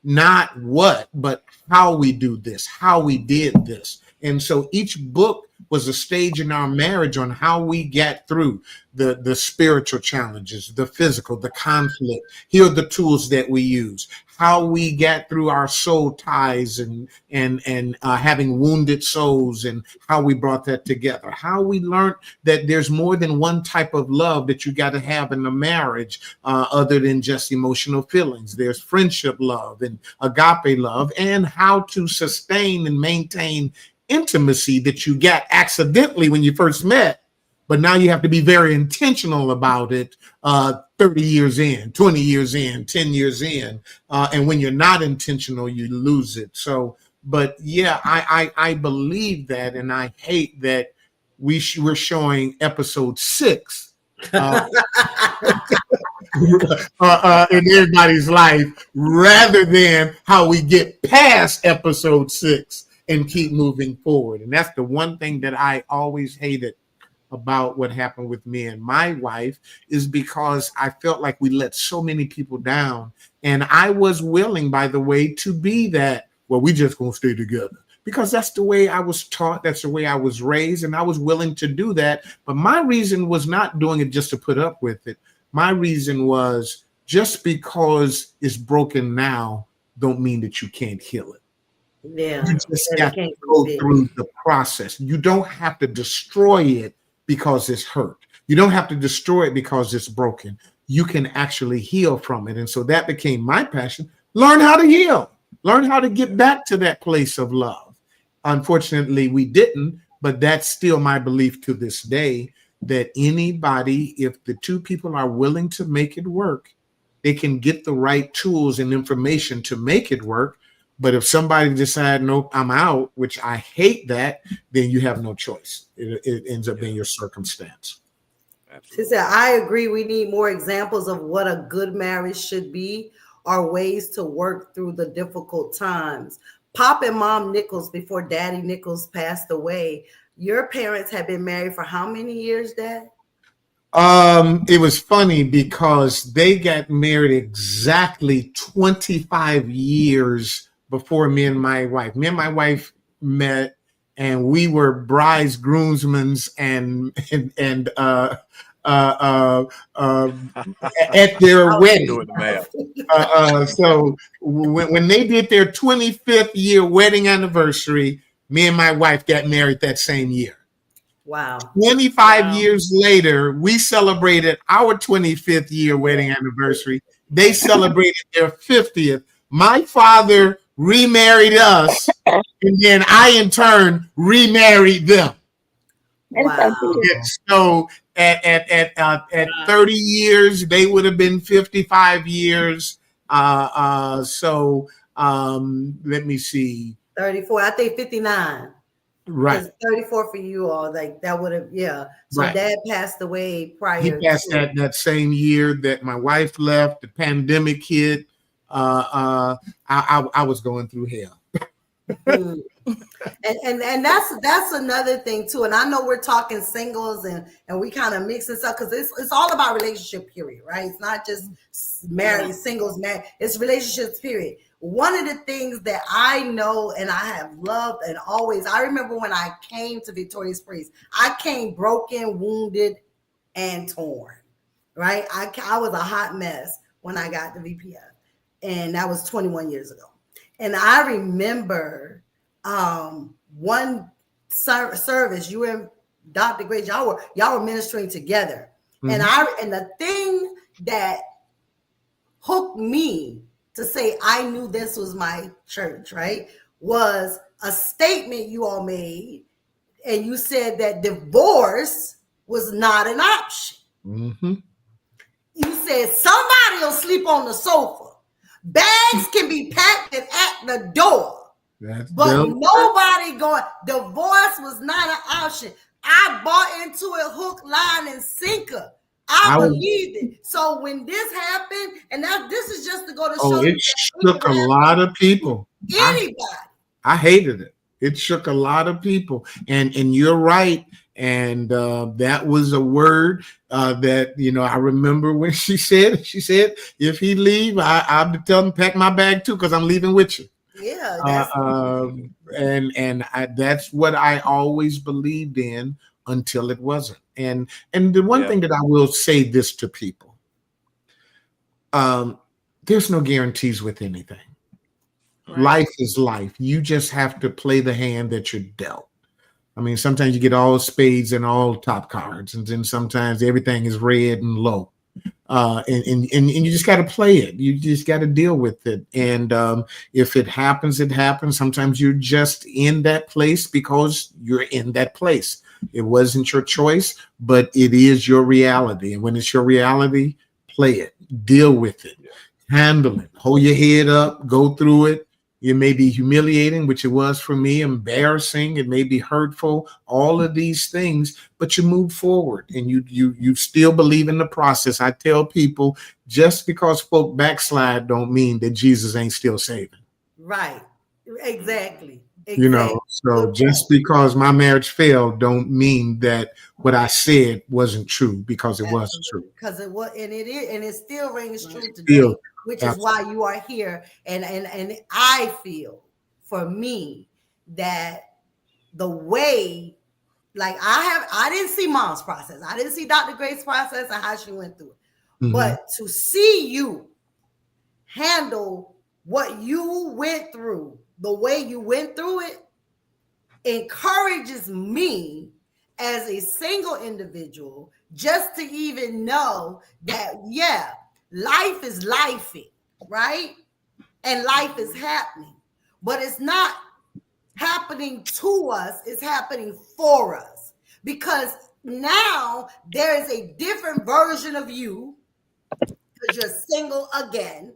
not what, but how we do this, how we did this. And so each book was a stage in our marriage on how we get through the spiritual challenges, the physical, the conflict. Here are the tools that we use. How we get through our soul ties and having wounded souls, and how we brought that together. How we learned that there's more than one type of love that you got to have in a marriage, other than just emotional feelings. There's friendship love and agape love, and how to sustain and maintain intimacy that you got accidentally when you first met, but now you have to be very intentional about it 30 years in, 20 years in, 10 years in. And when you're not intentional, you lose it. So, but yeah, I believe that, and I hate that we're showing episode 6 in everybody's life rather than how we get past episode 6 and keep moving forward. And that's the one thing that I always hated about what happened with me and my wife is because I felt like we let so many people down. And I was willing, by the way, to be that, well, we just gonna stay together. Because that's the way I was taught, that's the way I was raised, and I was willing to do that. But my reason was not doing it just to put up with it. My reason was just because it's broken now, don't mean that you can't heal it. Yeah. You just That got it can't to go be fixed. through the process. You don't have to destroy it because it's hurt. You don't have to destroy it because it's broken. You can actually heal from it. And so that became my passion. Learn how to heal. Learn how to get back to that place of love. Unfortunately, we didn't, but that's still my belief to this day that anybody, if the two people are willing to make it work, they can get the right tools and information to make it work. But if somebody decides, nope, I'm out, which I hate that, then you have no choice. It ends up being your circumstance. She Absolutely. said, I agree. We need more examples of what a good marriage should be or ways to work through the difficult times. Pop and Mom Nichols, before Daddy Nichols passed away, your parents had been married for how many years, Dad? It was funny because they got married exactly 25 years before me and my wife. Me and my wife met, and we were brides, groomsmen, and uh, uh, at their I was wedding. Doing the math. So when they did their 25th year wedding anniversary, me and my wife got married that same year. Wow. 25 Wow. years later, we celebrated our 25th year wedding anniversary. They celebrated their 50th. My father remarried us, and then I, in turn, remarried them. Wow. So at 30 years, they would have been 55 years. Let me see. 34. I think 59. Right, Because 34 for you all, like that would have, yeah. So right. Dad passed away He prior passed to. that same year that my wife left. The pandemic hit. I was going through hell. Mm. And that's another thing too. And I know we're talking singles and we kind of mix this up because it's all about relationship period, right? It's not just married singles, man. It's relationships period. One of the things that I know and I have loved and always, I remember when I came to Victoria's Priest, I came broken, wounded, and torn, right? I was a hot mess when I got to VPF, and that was 21 years ago. And I remember one service, you and Dr. Grace, y'all were ministering together. Mhm. And the thing that hooked me to say I knew this was my church, right, was a statement you all made, and you said that divorce was not an option. Mm-hmm. You said somebody will sleep on the sofa. Bags can be packed and at the door. But nobody going, divorce was not an option. I bought into it hook, line, and sinker. I believed it. So when this happened, and this is just to go to show it shook a lot of people. Anybody. I hated it. It shook a lot of people. And you're right. And that was a word that, I remember when she said, if he leave, I'll be telling him pack my bag too, because I'm leaving with you. Yeah, that's what I always believed in until it wasn't. And the one thing that I will say this to people, there's no guarantees with anything. Right. Life is life. You just have to play the hand that you're dealt. I mean, sometimes you get all spades and all top cards, and then sometimes everything is red and low. And you just got to play it. You just got to deal with it. And if it happens, it happens. Sometimes you're just in that place because you're in that place. It wasn't your choice, but it is your reality. And when it's your reality, play it, deal with it, handle it, hold your head up, go through it. It may be humiliating, which it was for me, embarrassing. It may be hurtful, all of these things, but you move forward and you still believe in the process. I tell people, just because folk backslide don't mean that Jesus ain't still saving. Right. Exactly. You know, Exactly. so Good just point. because my marriage failed don't mean that what I said wasn't true, because it was true. Absolutely, because it was, and it is, and it still rings Right. true Still, today, which is why absolutely. you are here. And I feel, for me, that the way, like I didn't see Mom's process, I didn't see Dr. Grace's process and how she went through it, Mhm. but to see you handle what you went through the way you went through it encourages me as a single individual, just to even know that, yeah, life is lifing, right? And life is happening, but it's not happening to us, it's happening for us, because now there is a different version of you because you're single again.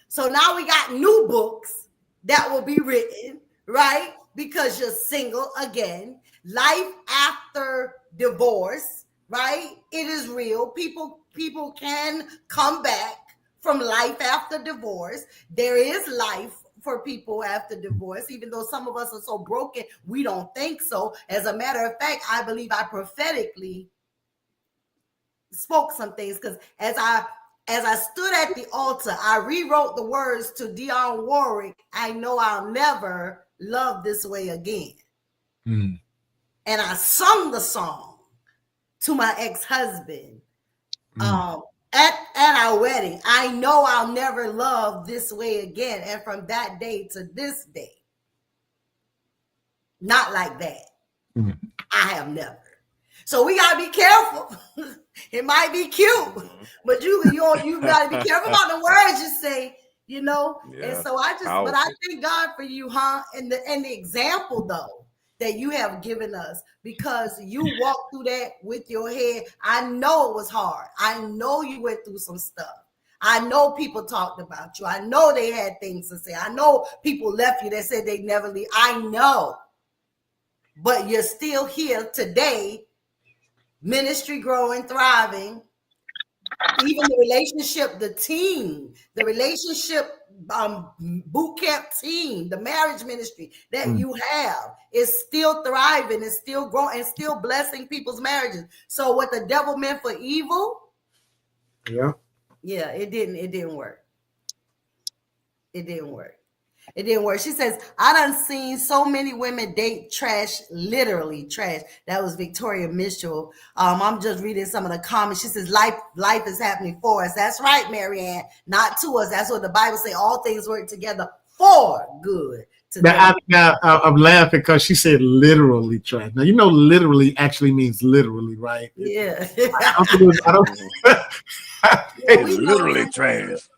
So now we got new books that will be written, right? Because you're single again. Life after divorce, right? It is real. People can come back from life after divorce. There is life for people after divorce, even though some of us are so broken, we don't think so. As a matter of fact, I believe I prophetically spoke some things, because as I stood at the altar, I rewrote the words to Dionne Warwick, I know I'll never love this way again. Mm. And I sung the song to my ex-husband Mm. at our wedding. I know I'll never love this way again. And from that day to this day, not like that. Mm. I have never. So we gotta be careful. It might be cute, but you gotta be careful about the words you say, you know. And Yeah, so but I powerful. thank God for you, huh? And the example though that you have given us, because you walked through that with your head. I know it was hard. I know you went through some stuff. I know people talked about you. I know they had things to say. I know people left you that said they'd never leave. I know. But you're still here today, ministry growing, thriving, even the relationship, the team, the relationship boot camp team, the marriage ministry that Mm. you have is still thriving, is still growing, and still blessing people's marriages. So what the devil meant for evil, Yeah. yeah, it didn't work. It didn't work. It didn't work. She says, I done seen so many women date trash, literally trash. That was Victoria Mitchell. I'm just reading some of the comments. She says, life is happening for us. That's right, Marianne. Not to us. That's what the Bible says. All things work together for good to Now, them. I'm laughing because she said literally trash. Now, literally actually means literally, right? Yeah. I don't. Mhm. Yeah, It's we know literally some women. trash.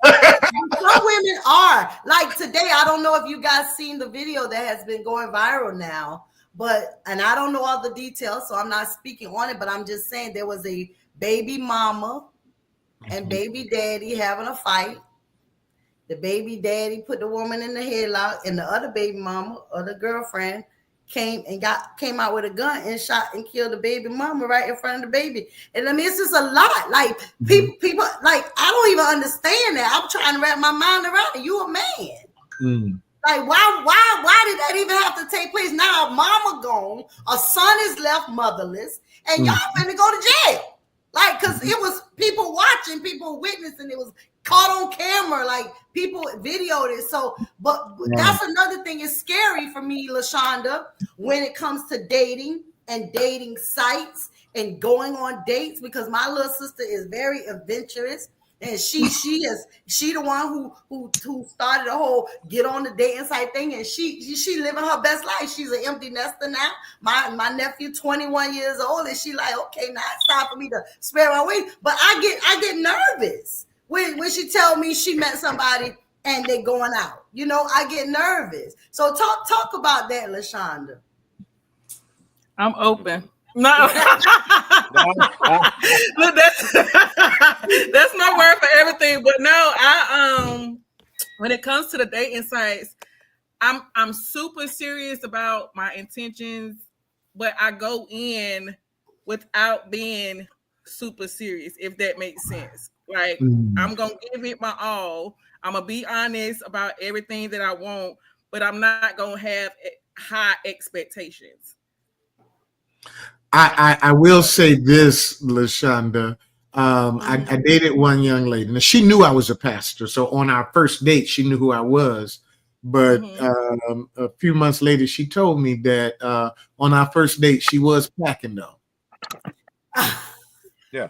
Some women are like today. I don't know if you guys seen the video that has been going viral now, and I don't know all the details, so I'm not speaking on it. But I'm just saying there was a baby mama and baby daddy having a fight. The baby daddy put the woman in the headlock, and the other baby mama or the girlfriend came out with a gun and shot and killed the baby mama right in front of the baby. And I mean, it's just a lot. Like Mhm. people like I don't even understand that. I'm trying to wrap my mind around it. You a man. Mm. Like why did that even have to take place? Now mama gone, a son is left motherless, and y'all Mm. finna go to jail. Like, cause Mhm. it was people watching, people witnessing, it was caught on camera, like people videoed it. So, but Wow. that's another thing. It's scary for me, LaShonda, when it comes to dating and dating sites and going on dates, because my little sister is very adventurous, and she the one who started the whole get on the dating site thing, and she living her best life. She's an empty nester now. My nephew 21 years old, and she like, okay, now it's time for me to spare my weight. But I get nervous when she tell me she met somebody and they going out. I get nervous. So talk about that, LaShonda. I'm open. No. Look, that's that's my word for everything. But no, I when it comes to the dating sites, I'm super serious about my intentions, but I go in without being super serious, if that makes sense. Like, Mm. I'm gonna give it my all. I'm gonna be honest about everything that I want, but I'm not gonna have high expectations. I will say this, LaShonda. I dated one young lady. Now she knew I was a pastor, so on our first date, she knew who I was. But a few months later, she told me that on our first date, she was packing though. Yeah.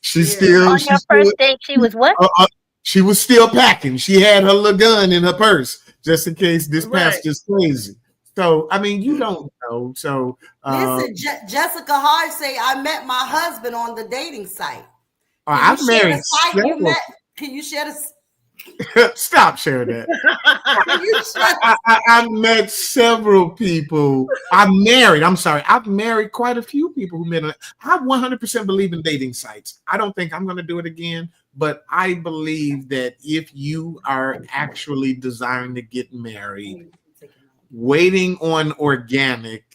She Yeah. On she your still, first date, she was what? she was still packing. She had her little gun in her purse just in case this Right. pastor's crazy. So I mean, you don't know. So Listen, Jessica Hart say I met my husband on the dating site. Can you I've share married the site you several. met? Can you share the? Stop sharing that. Can you share? I've met several people. I'm married. I'm sorry. I've married quite a few people who met. I 100% believe in dating sites. I don't think I'm going to do it again, but I believe that if you are actually desiring to get married, waiting on organic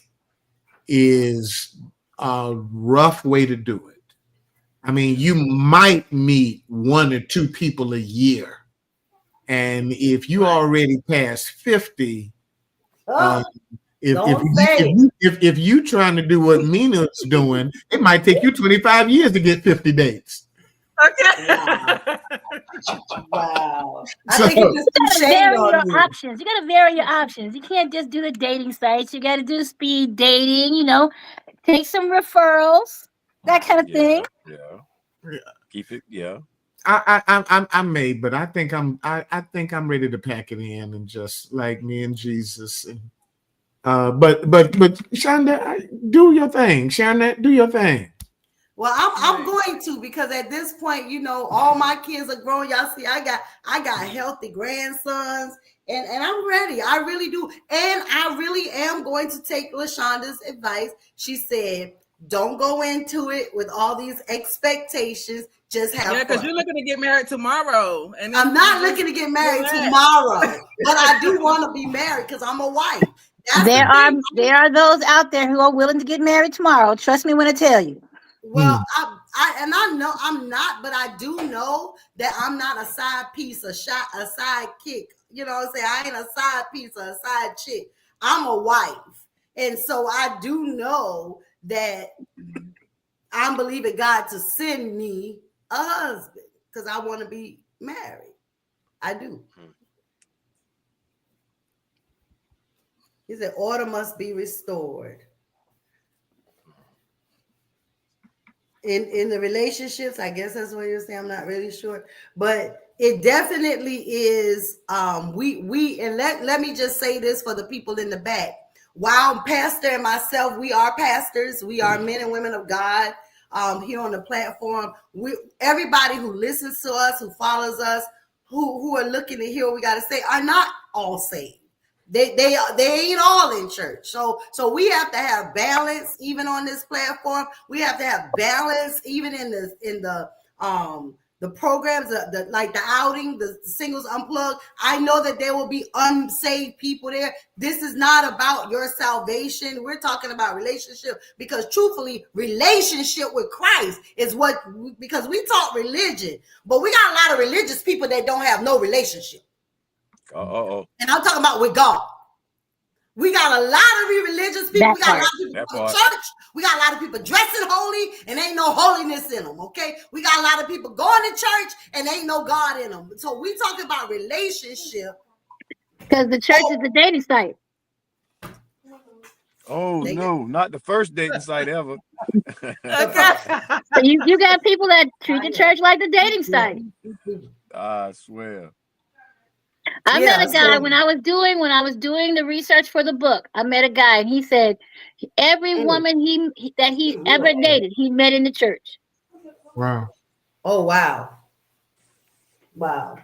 is a rough way to do it. I mean, you might meet one or two people a year. And if you already past 50, Oh, if don't say it. if you trying to do what Mina's doing, it might take you 25 years to get 50 dates. Okay. Wow. I So think you just You threw gotta shade vary on your me. options. You gotta vary your options. You can't just do the dating sites. You gotta do speed dating. You know, take some referrals, that kind of thing. Yeah. Keep it. Yeah. I'm made, but I think I think I'm ready to pack it in and just like me and Jesus. And, but Shonda, do your thing. Shonda, do your thing. Well, I'm going to, because at this point, you know, all my kids are grown. Y'all see, I got healthy grandsons, and I'm ready. I really do, and I really am going to take LaShonda's advice. She said, "Don't go into it with all these expectations. Just have Yeah, because fun." you're looking to get married tomorrow, and I'm not looking to get married tomorrow, but I do want to be married because I'm a wife. That's There the are thing. there are those out there who are willing to get married tomorrow. Trust me when I tell you. Well, I know I'm not, but I do know that I'm not a side piece, a side kick. You know what I'm saying? I ain't a side piece or a side chick. I'm a wife. And so I do know that I'm believing God to send me a husband because I want to be married. I do. He said, order must be restored. In the relationships, I guess that's what you're saying. I'm not really sure, but it definitely is. We and let me just say this for the people in the back. While Pastor and myself, we are pastors, we are men and women of God here on the platform. Everybody who listens to us, who follows us, who are looking to hear what we got to say, are not all saved. They ain't all in church. So we have to have balance even on this platform. We have to have balance even in the programs, the like the outing, the singles unplugged. I know that there will be unsaved people there. This is not about your salvation. We're talking about relationship, because truthfully, relationship with Christ is what, because we talk religion, but we got a lot of religious people that don't have no relationship. And I'm talking about with God. We got a lot of religious people. We got a lot of people going to church. We got a lot of people dressing holy and ain't no holiness in them. Okay. We got a lot of people going to church and ain't no God in them. So we talking about relationship. Because the church is the dating site. Oh no, not the first dating site ever. Okay. So you got people that treat the church like the dating site. I swear. I met a guy when I was doing the research for the book. I met a guy and he said every woman that he ever dated, he met in the church. Wow. Oh wow. Wow.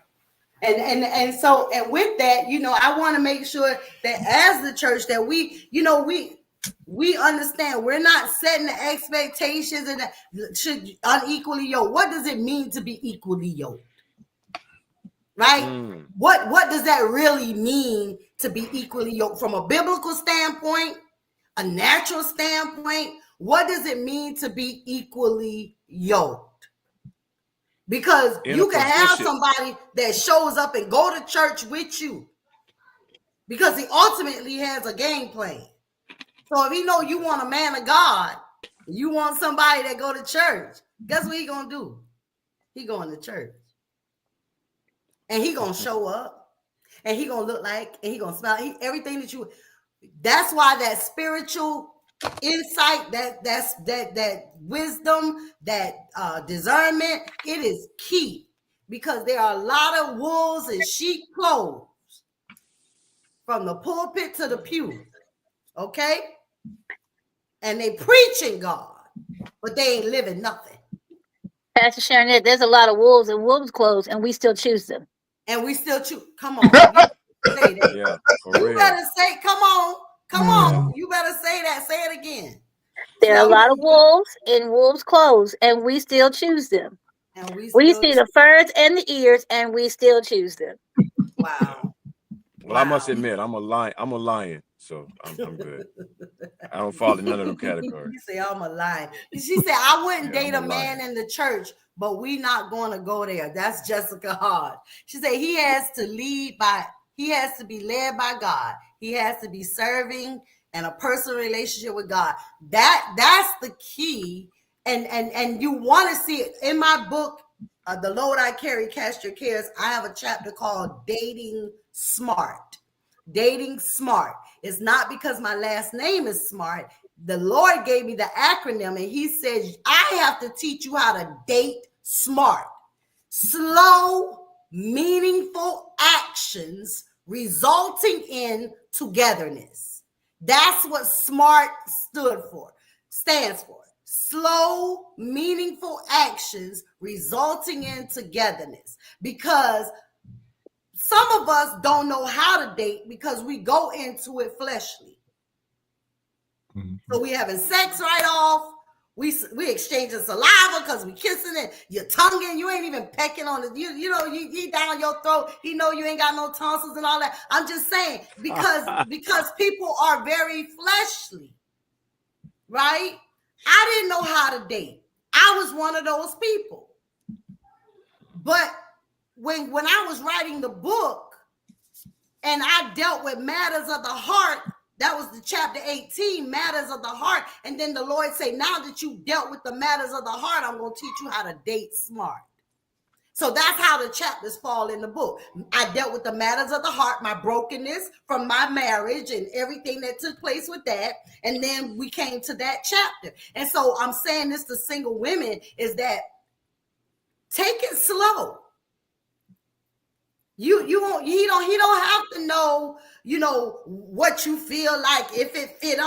And so, and with that, you know, I want to make sure that as the church that we, you know, we understand we're not setting the expectations and should unequally yoked. What does it mean to be equally yoked? Right? What does that really mean to be equally yoked from a biblical standpoint, a natural standpoint? What does it mean to be equally yoked? Because you can have somebody that shows up and go to church with you, because he ultimately has a game plan. So if he know you want a man of God, you want somebody that go to church, guess what he gonna do? He going to church. And he gonna show up. And he gonna look like, and he gonna smile. Everything that you, that's why that spiritual insight, that wisdom, that discernment, it is key, because there are a lot of wolves in sheep clothes from the pulpit to the pew, okay? And they preaching God, but they ain't living nothing. Pastor Sharon, there's a lot of wolves in wolves' clothes, and we still choose them. And we still choose. Come on. You say that. Yeah, for You real. better say, come on. You better say that. Say it again. There are a lot of wolves in wolves' clothes, and we still choose them. And we see the furs and the ears, and we still choose them. Wow. Well, I must admit, I'm a lion, so I'm good. I don't fall in none of them categories. You say I'm a lion. She said I wouldn't Yeah, date I'm a a man lion. in the church, but we not going to go there. That's Jessica Hard. She said he has to be led by God. He has to be serving and a personal relationship with God. That's the key. And you want to see it in my book, The Load I Carry, Cast Your Cares. I have a chapter called Dating Smart. Dating Smart. It's not because my last name is Smart. The Lord gave me the acronym, and he says, I have to teach you how to date smart. Slow, meaningful actions resulting in togetherness. That's what SMART stands for. Slow, meaningful actions resulting in togetherness. Because some of us don't know how to date because we go into it fleshly. Mm-hmm. So we having sex right off. We exchanging saliva because we kissing it. You're tonguing. You ain't even pecking on it. You know, he down your throat. He know you ain't got no tonsils and all that. I'm just saying because people are very fleshly, right? I didn't know how to date. I was one of those people. But when I was writing the book and I dealt with matters of the heart, that was the chapter 18, matters of the heart. And then the Lord say, now that you dealt with the matters of the heart, I'm going to teach you how to date smart. So that's how the chapters fall in the book. I dealt with the matters of the heart, my brokenness from my marriage and everything that took place with that. And then we came to that chapter. And so I'm saying this to single women is that take it slow. He don't have to know, what you feel like, if it fit.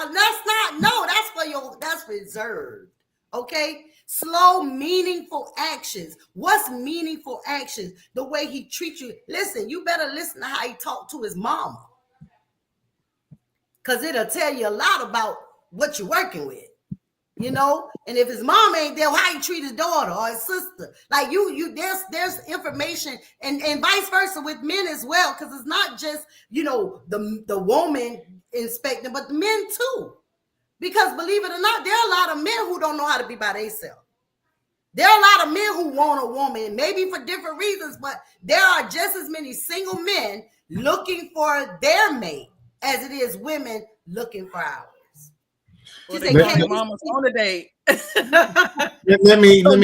That's reserved. Okay. Slow, meaningful actions. What's meaningful actions? The way he treats you. Listen, you better listen to how he talked to his mama. Because it'll tell you a lot about what you're working with. And if his mom ain't there, how he treat his daughter or his sister, like there's information and vice versa with men as well, because it's not just the woman inspecting, but the men too. Because believe it or not, there are a lot of men who don't know how to be by themselves. There are a lot of men who want a woman, maybe for different reasons, but there are just as many single men looking for their mate as it is women looking for ours. Well, they call your mama's on a date. let me go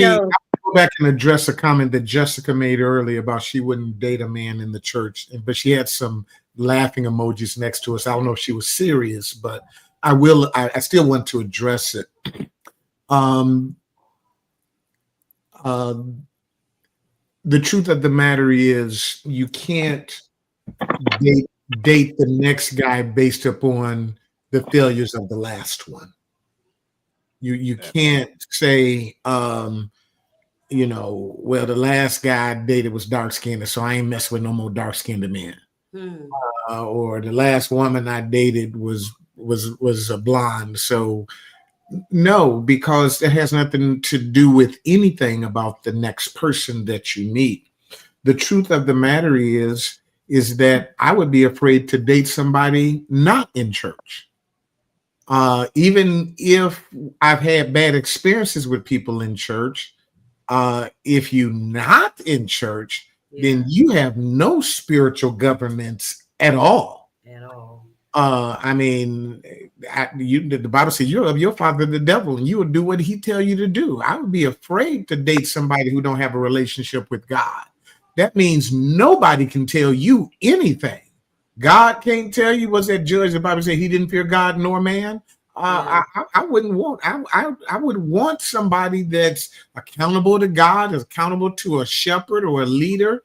back and address a comment that Jessica made earlier about she wouldn't date a man in the church, but she had some laughing emojis next to us. I don't know if she was serious, but I still want to address it. The truth of the matter is you can't date the next guy based upon the failures of the last one. You can't say, well, the last guy I dated was dark skinned, so I ain't messing with no more dark skinned men. Or the last woman I dated was a blonde. So no, because it has nothing to do with anything about the next person that you meet. The truth of the matter is that I would be afraid to date somebody not in church. Even if I've had bad experiences with people in church, if you're not in church, then you have no spiritual governance at all. At all. I mean, the Bible says you're of your father, the devil, and you will do what he tell you to do. I would be afraid to date somebody who don't have a relationship with God. That means nobody can tell you anything. God can't tell you. Was that judge? The Bible said he didn't fear God nor man. Yeah. I wouldn't want. I would want somebody that's accountable to God, is accountable to a shepherd or a leader.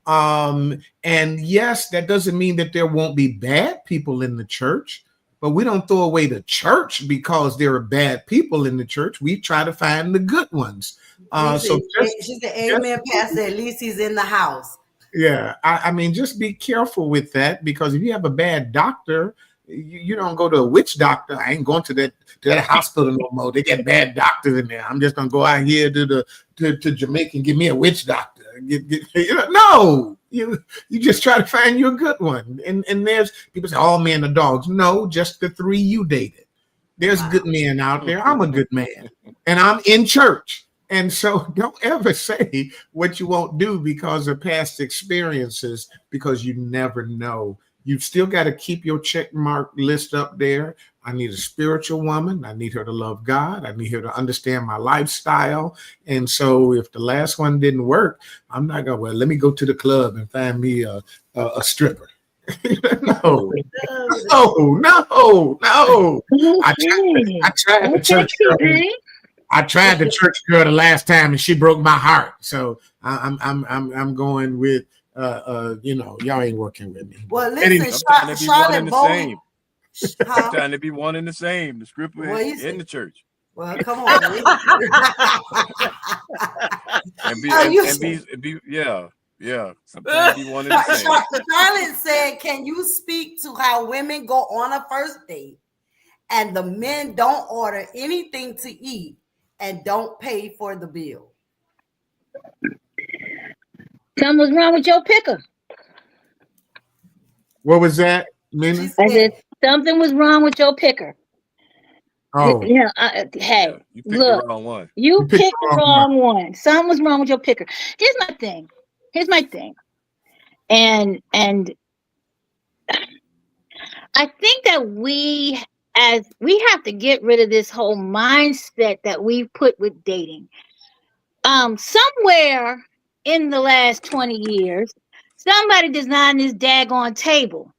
And yes, that doesn't mean that there won't be bad people in the church, but we don't throw away the church because there are bad people in the church. We try to find the good ones. So Listen, she said, "Amen, Pastor. At least he's in the house." yeah, I mean, just be careful with that because if you have a bad doctor, you don't go to a witch doctor. I ain't going to that hospital no more. They got bad doctors in there. I'm just gonna go out here to Jamaica and give me a witch doctor. No, you just try to find you a good one. And there's people say all men are dogs. No, just the three you dated. There's good men out there. I'm a good man, and I'm in church. And so don't ever say what you won't do because of past experiences, because you never know. You've still got to keep your check mark list up there. I need a spiritual woman. I need her to love God. I need her to understand my lifestyle. And so if the last one didn't work, I'm not going, well, let me go to the club and find me a stripper. No, no. I tried the church girl. I tried the church girl the last time and she broke my heart. So I'm going with y'all ain't working with me. Well, listen, Charlotte Bowie. Trying to be one and the same. The stripper in the church. Well, come on. and be yeah. Sometimes be one and the same. Charlotte said, "Can you speak to how women go on a first date and the men don't order anything to eat and don't pay for the bill?" Something was wrong with your picker. What was that, Mina? I said something was wrong with your picker. Oh, yeah. Hey, you picked look, the wrong one. You picked the wrong one. Something was wrong with your picker. Here's my thing. And I think that we have to get rid of this whole mindset that we put with dating. Somewhere in the last 20 years, somebody designed this daggone table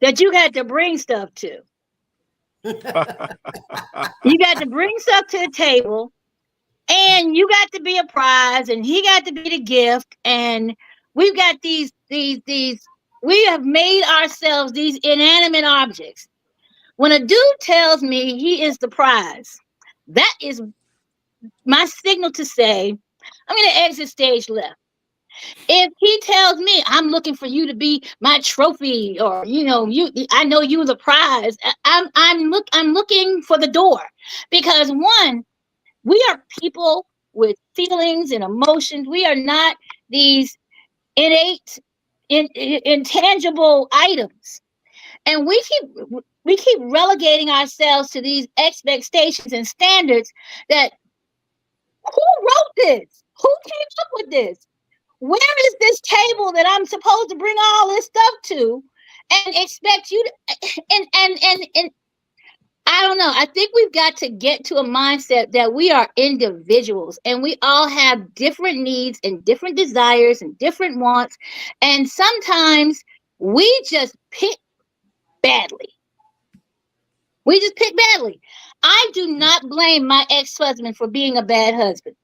that you had to bring stuff to. You got to bring stuff to the table, and you got to be a prize, and he got to be the gift, and we've got these. We have made ourselves these inanimate objects. When a dude tells me he is the prize, that is my signal to say, I'm going to exit stage left. If he tells me I'm looking for you to be my trophy, or I know you the prize, I'm looking for the door, because one, we are people with feelings and emotions. We are not these innate, intangible items, and we keep relegating ourselves to these expectations and standards that who wrote this? Who came up with this? Where is this table that I'm supposed to bring all this stuff to and expect you to and I don't know. I think we've got to get to a mindset that we are individuals and we all have different needs and different desires and different wants. And sometimes we just pick badly. I do not blame my ex-husband for being a bad husband.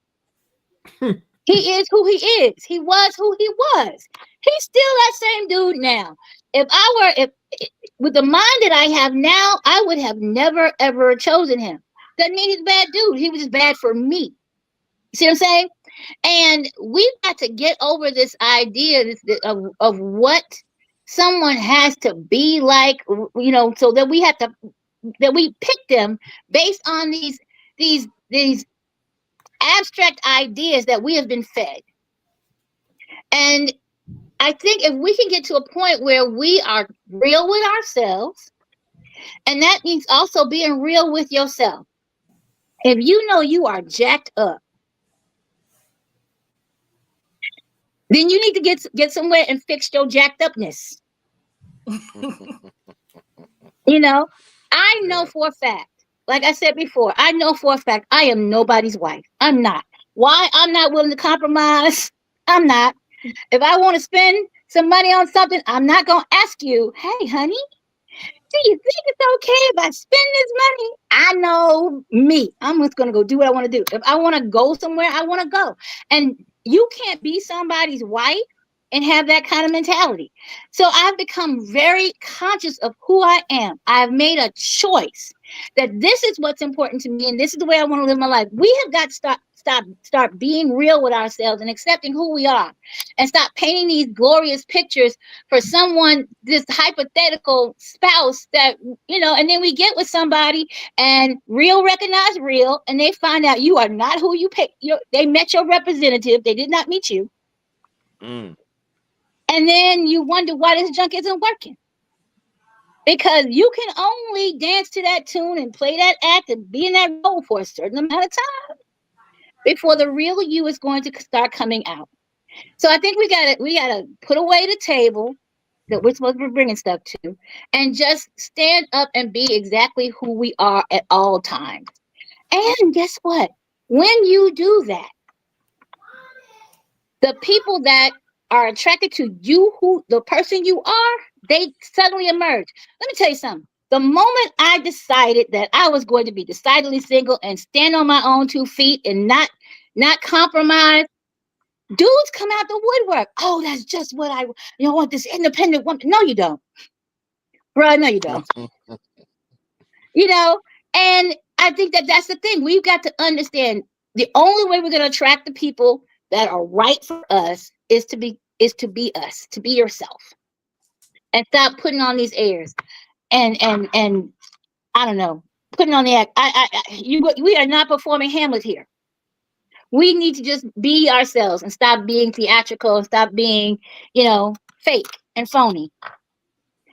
He is who he is. He was who he was. He's still that same dude now. If with the mind that I have now, I would have never ever chosen him. Doesn't mean he's a bad dude. He was just bad for me. See what I'm saying? And we've got to get over this idea of what someone has to be like, so that we pick them based on these abstract ideas that we have been fed. And I think if we can get to a point where we are real with ourselves, and that means also being real with yourself. If you know you are jacked up, then you need to get somewhere and fix your jacked upness. You know, I know Yeah. for a fact, like I said before, I know for a fact I am nobody's wife. I'm not. Why? I'm not willing to compromise. I'm not. If I want to spend some money on something, I'm not going to ask you, hey, honey, do you think it's okay if I spend this money? I know me. I'm just going to go do what I want to do. If I want to go somewhere, I want to go. And you can't be somebody's wife and have that kind of mentality. So I've become very conscious of who I am. I've made a choice that this is what's important to me and this is the way I want to live my life. We have got to start being real with ourselves and accepting who we are and stop painting these glorious pictures for someone, this hypothetical spouse that, and then we get with somebody and real recognize real and they find out you are not who you pick. They met your representative. They did not meet you. Mm. And then you wonder why this junk isn't working. Because you can only dance to that tune and play that act and be in that role for a certain amount of time before the real you is going to start coming out. So I think we gotta put away the table that we're supposed to be bringing stuff to, and just stand up and be exactly who we are at all times. And guess what? When you do that, the people that are attracted to you, who the person you are, they suddenly emerge. Let me tell you something. The moment I decided that I was going to be decidedly single and stand on my own 2 feet and not compromise, dudes come out the woodwork. Oh, that's just what I want this independent woman. No, you don't, bro. No, you don't. You know, and I think that that's the thing. We've got to understand the only way we're going to attract the people that are right for us is to be us, to be yourself, and stop putting on these airs and I don't know, putting on the act. We are not performing Hamlet here. We need to just be ourselves and stop being theatrical and stop being, fake and phony.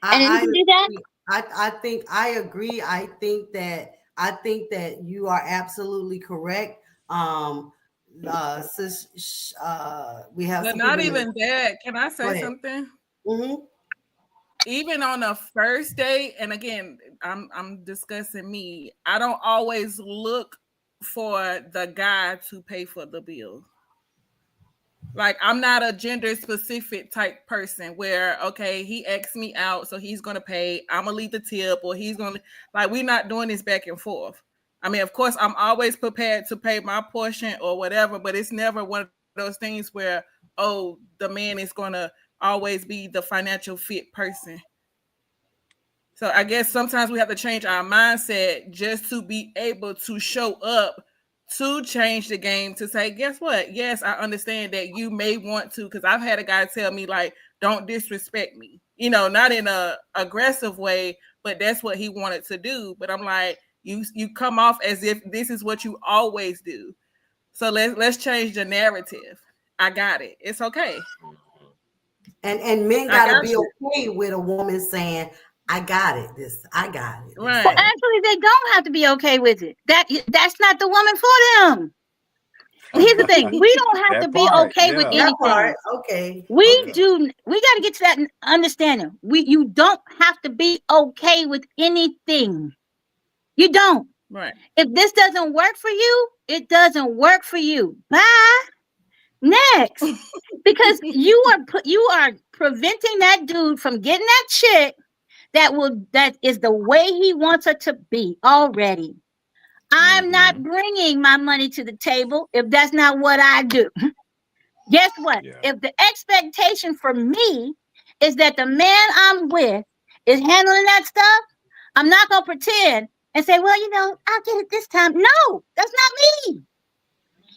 And then you I can do that. agree. I think I agree. I think that you are absolutely correct. We have But some not people. even that. Can I Go say ahead. something? Hmm. Even on a first date, and again, I'm discussing me. I don't always look for the guy to pay for the bill. Like, I'm not a gender specific type person where, okay, he asked me out, so he's gonna pay. I'm gonna leave the tip, or he's gonna, like, we're not doing this back and forth. I mean, of course, I'm always prepared to pay my portion or whatever, but it's never one of those things where, oh, the man is gonna always be the financial fit person. So I guess sometimes we have to change our mindset just to be able to show up to change the game, to say, guess what? Yes, I understand that you may want to, because I've had a guy tell me, like, don't disrespect me. Not in a aggressive way, but that's what he wanted to do. But I'm like, you come off as if this is what you always do. So let's change the narrative. I got it. It's okay. And men I got to got be you. okay with a woman saying, "I got it. I got it." Well, Right. actually, they don't have to be okay with it. That's not the woman for them. Here's the thing: we don't have to That be part, okay with yeah. That part, anything. okay, We okay. Yeah. do. We got to get to that understanding. You don't have to be okay with anything. You don't. Right. If this doesn't work for you, it doesn't work for you. Bye. Next, because you are preventing that dude from getting that chick that is the way he wants her to be already. I'm not Mm-hmm. bringing my money to the table if that's not what I do. Guess what? Yeah. If the expectation for me is that the man I'm with is handling that stuff, I'm not going to pretend and say, well, I'll get it this time. No, that's not me.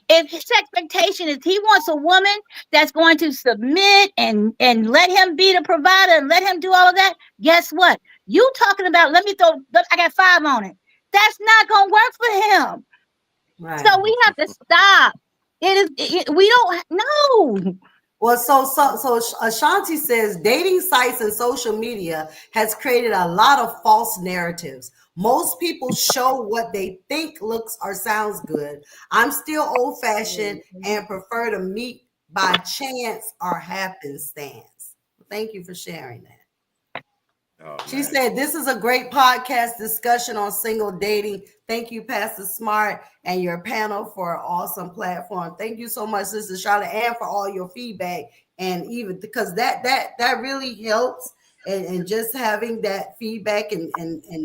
If his expectation is he wants a woman that's going to submit and let him be the provider and let him do all of that, guess what? You talking about, I got 5 on it. That's not going to work for him. Right. So we have to stop. We don't know. Well, so Ashanti says dating sites and social media has created a lot of false narratives. Most people show what they think looks or sounds good. I'm still old fashioned and prefer to meet by chance or happenstance. Thank you for sharing that. Oh She man. said, "This is a great podcast discussion on single dating. Thank you, Pastor Smart, and your panel for an awesome platform. Thank you so much, Sister Charlotte, and for all your feedback. And even because that really helps. And just having that feedback and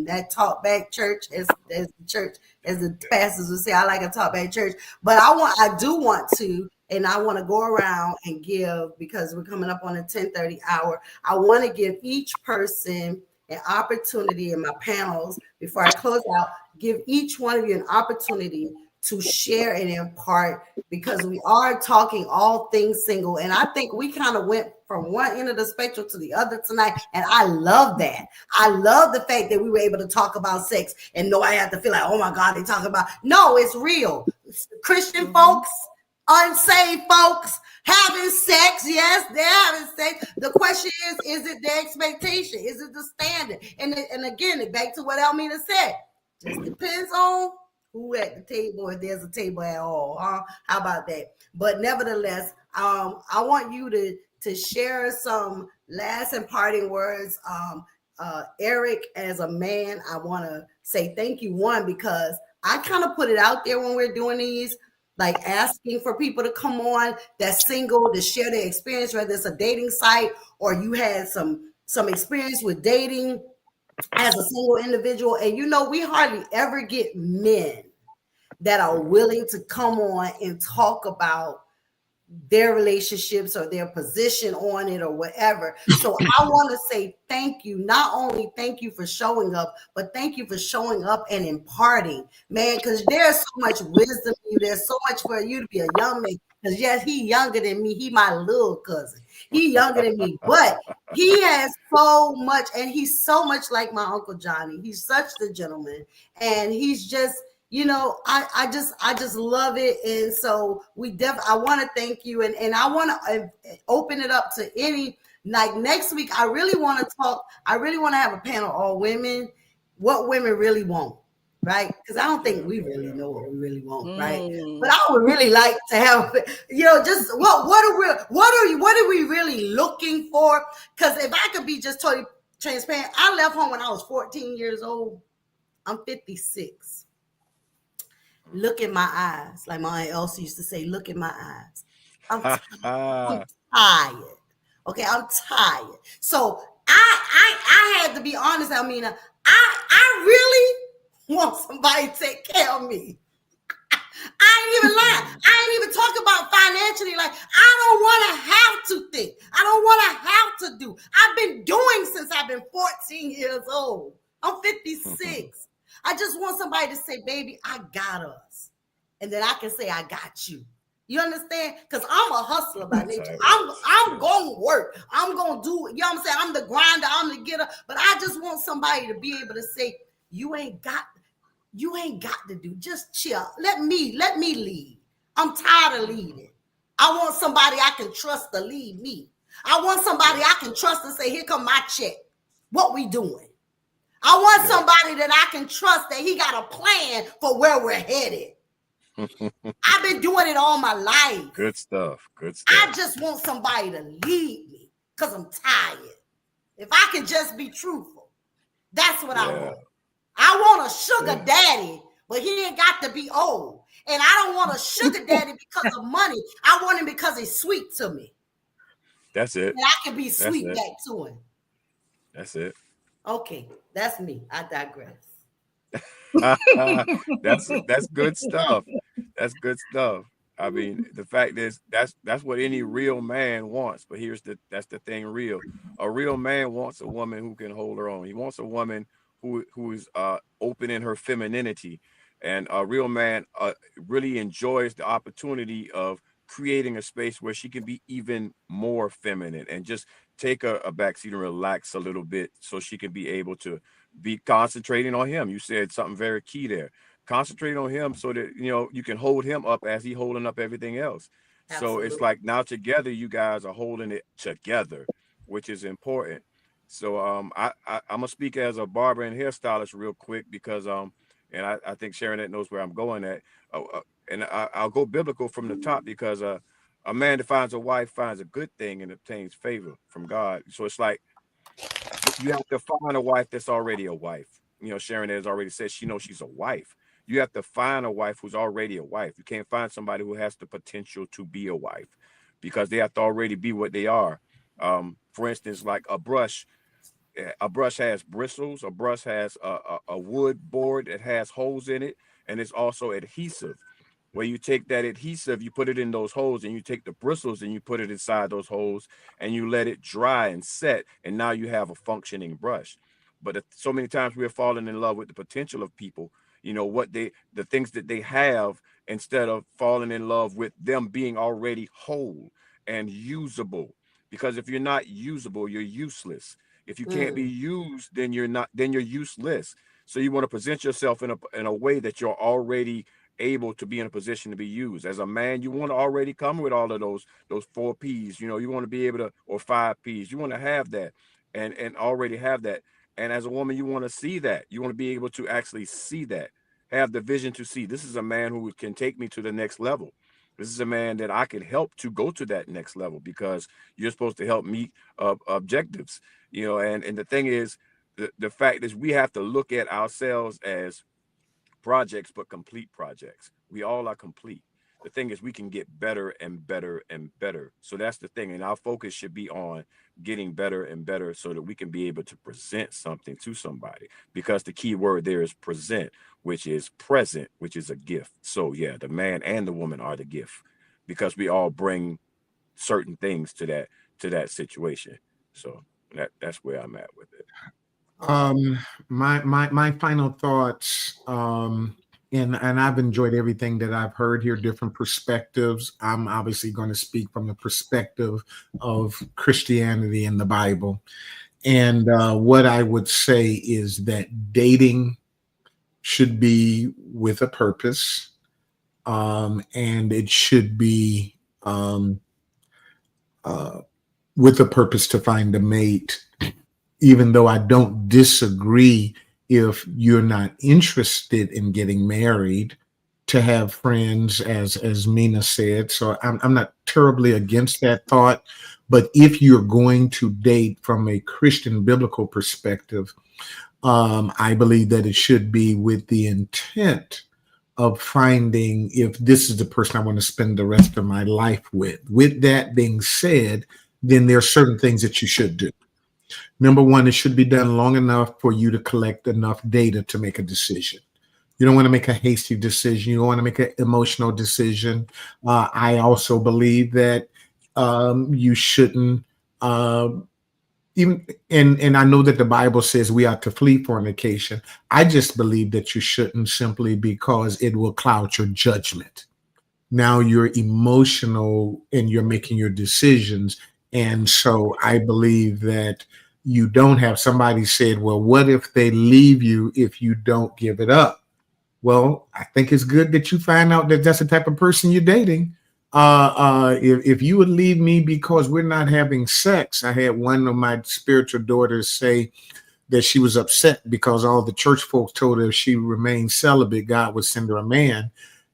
that talk back church as the church as the pastors would say, I like a talk back church. But I do want to, and I want to go around and give, because we're coming up on the 10:30 hour. I want to give each person an opportunity in my panels before I close out, give each one of you an opportunity to share and impart, because we are talking all things single. And I think we kind of went from one end of the spectrum to the other tonight. And I love that. I love the fact that we were able to talk about sex and nobody had to feel like, oh my God, they talking about. No, it's real. Christian folks, unsaved folks, having sex. Yes, they're having sex. The question is it the expectation? Is it the standard? And again, back to what Elmina said, just depends on who at the table, if there's a table at all. How about that? But nevertheless, I want you to share some last and parting words. Eric, as a man, I want to say thank you, one, because I kind of put it out there when we're doing these, like asking for people to come on that's single to share their experience, whether it's a dating site or you had some experience with dating as a single individual. And we hardly ever get men that are willing to come on and talk about their relationships or their position on it or whatever. So I want to say thank you. Not only thank you for showing up, but thank you for showing up and imparting, man, because there's so much wisdom in you. There's so much for you to be a young man. Because yes, he younger than me. He my little cousin. He younger than me, but he has so much, and he's so much like my Uncle Johnny. He's such the gentleman, and he's just, I just love it. And so I want to thank you, and I want to open it up to any, like next week. I really want to have a panel all women, what women really want, right? Because I don't think we really know what we really want, right? But I would really like to have, just what are we really looking for? Because if I could be just totally transparent, I left home when I was 14 years old. I'm 56. Look in my eyes, like my Aunt Elsie used to say, look in my eyes. I'm tired. Okay, I'm tired. So I had to be honest. I mean, I really want somebody to take care of me. I ain't even lying. I ain't even talk about financially. Like, I don't want to have to think. I don't want to have to do. I've been doing since I've been 14 years old. I'm 56. I just want somebody to say, baby, I got us. And then I can say, I got you. You understand? Because I'm a hustler by nature. I'm going to work. I'm going to do, you know what I'm saying? I'm the grinder. I'm the getter. But I just want somebody to be able to say, you ain't got to do. Just chill. Let me lead. I'm tired of leading. I want somebody I can trust to lead me. I want somebody I can trust to say, here come my check. What we doing? I want somebody that I can trust that he got a plan for where we're headed. I've been doing it all my life. Good stuff. I just want somebody to lead me because I'm tired. If I can just be truthful, that's what I want. I want a sugar daddy, but he ain't got to be old. And I don't want a sugar daddy because of money. I want him because he's sweet to me. That's it. And I can be sweet back to him. That's it. Okay, that's me. I digress. That's good stuff. That's good stuff. I mean, the fact is that's what any real man wants. But that's the thing, real. A real man wants a woman who can hold her own. He wants a woman who is open in her femininity. And a real man really enjoys the opportunity of creating a space where she can be even more feminine and just take a backseat and relax a little bit so she can be able to be concentrating on him. You said something very key there. Concentrate on him so that you can hold him up as he holding up everything else. Absolutely. So it's like now together you guys are holding it together, which is important. So I'm gonna speak as a barber and hairstylist real quick because and I think Sharon knows where I'm going at. And I'll go biblical from the top because a man that finds a wife finds a good thing and obtains favor from God. So it's like You have to find a wife that's already a wife. Sharon has already said she knows she's a wife. You have to find a wife who's already a wife. You can't find somebody who has the potential to be a wife because they have to already be what they are. For instance, like a brush has bristles. A brush has a wood board that has holes in it, and it's also adhesive. Where you take that adhesive, you put it in those holes, and you take the bristles and you put it inside those holes, and you let it dry and set, and now you have a functioning brush. But so many times we're falling in love with the potential of people, the things that they have, instead of falling in love with them being already whole and usable. Because if you're not usable, you're useless. If you can't be used, then you're useless. So you want to present yourself in a way that you're already able to be in a position to be used. As a man, you want to already come with all of those 4 P's. You want to be able to, or 5 P's. You want to have that and already have that. And as a woman, you want to see that. You want to be able to actually see that, have the vision to see this is a man who can take me to the next level. This is a man that I can help to go to that next level, because you're supposed to help meet objectives. And the thing is, the fact is, we have to look at ourselves as projects, but complete projects. We all are complete. The thing is, we can get better and better and better. So that's the thing. And our focus should be on getting better and better so that we can be able to present something to somebody. Because the key word there is present, which is present, which is a gift. So yeah, the man and the woman are the gift, because we all bring certain things to that situation. So that's where I'm at with it. My final thoughts, and I've enjoyed everything that I've heard here, different perspectives. I'm obviously going to speak from the perspective of Christianity and the Bible. And what I would say is that dating should be with a purpose, and it should be uh, with a purpose to find a mate, even though I don't disagree if you're not interested in getting married, to have friends, as Mina said. So I'm not terribly against that thought. But if you're going to date from a Christian biblical perspective, I believe that it should be with the intent of finding if this is the person I want to spend the rest of my life with. With that being said, then there are certain things that you should do. Number one, it should be done long enough for you to collect enough data to make a decision. You don't want to make a hasty decision. You don't want to make an emotional decision. I also believe that you shouldn't uh, even, and I know that the Bible says we ought to flee fornication. I just believe that you shouldn't, simply because it will cloud your judgment. Now you're emotional and you're making your decisions. And so I believe that you don't have, somebody said, well, what if they leave you if you don't give it up? Well, I think it's good that you find out that that's the type of person you're dating. If you would leave me because we're not having sex, I had one of my spiritual daughters say that she was upset because all the church folks told her if she remained celibate, God would send her a man.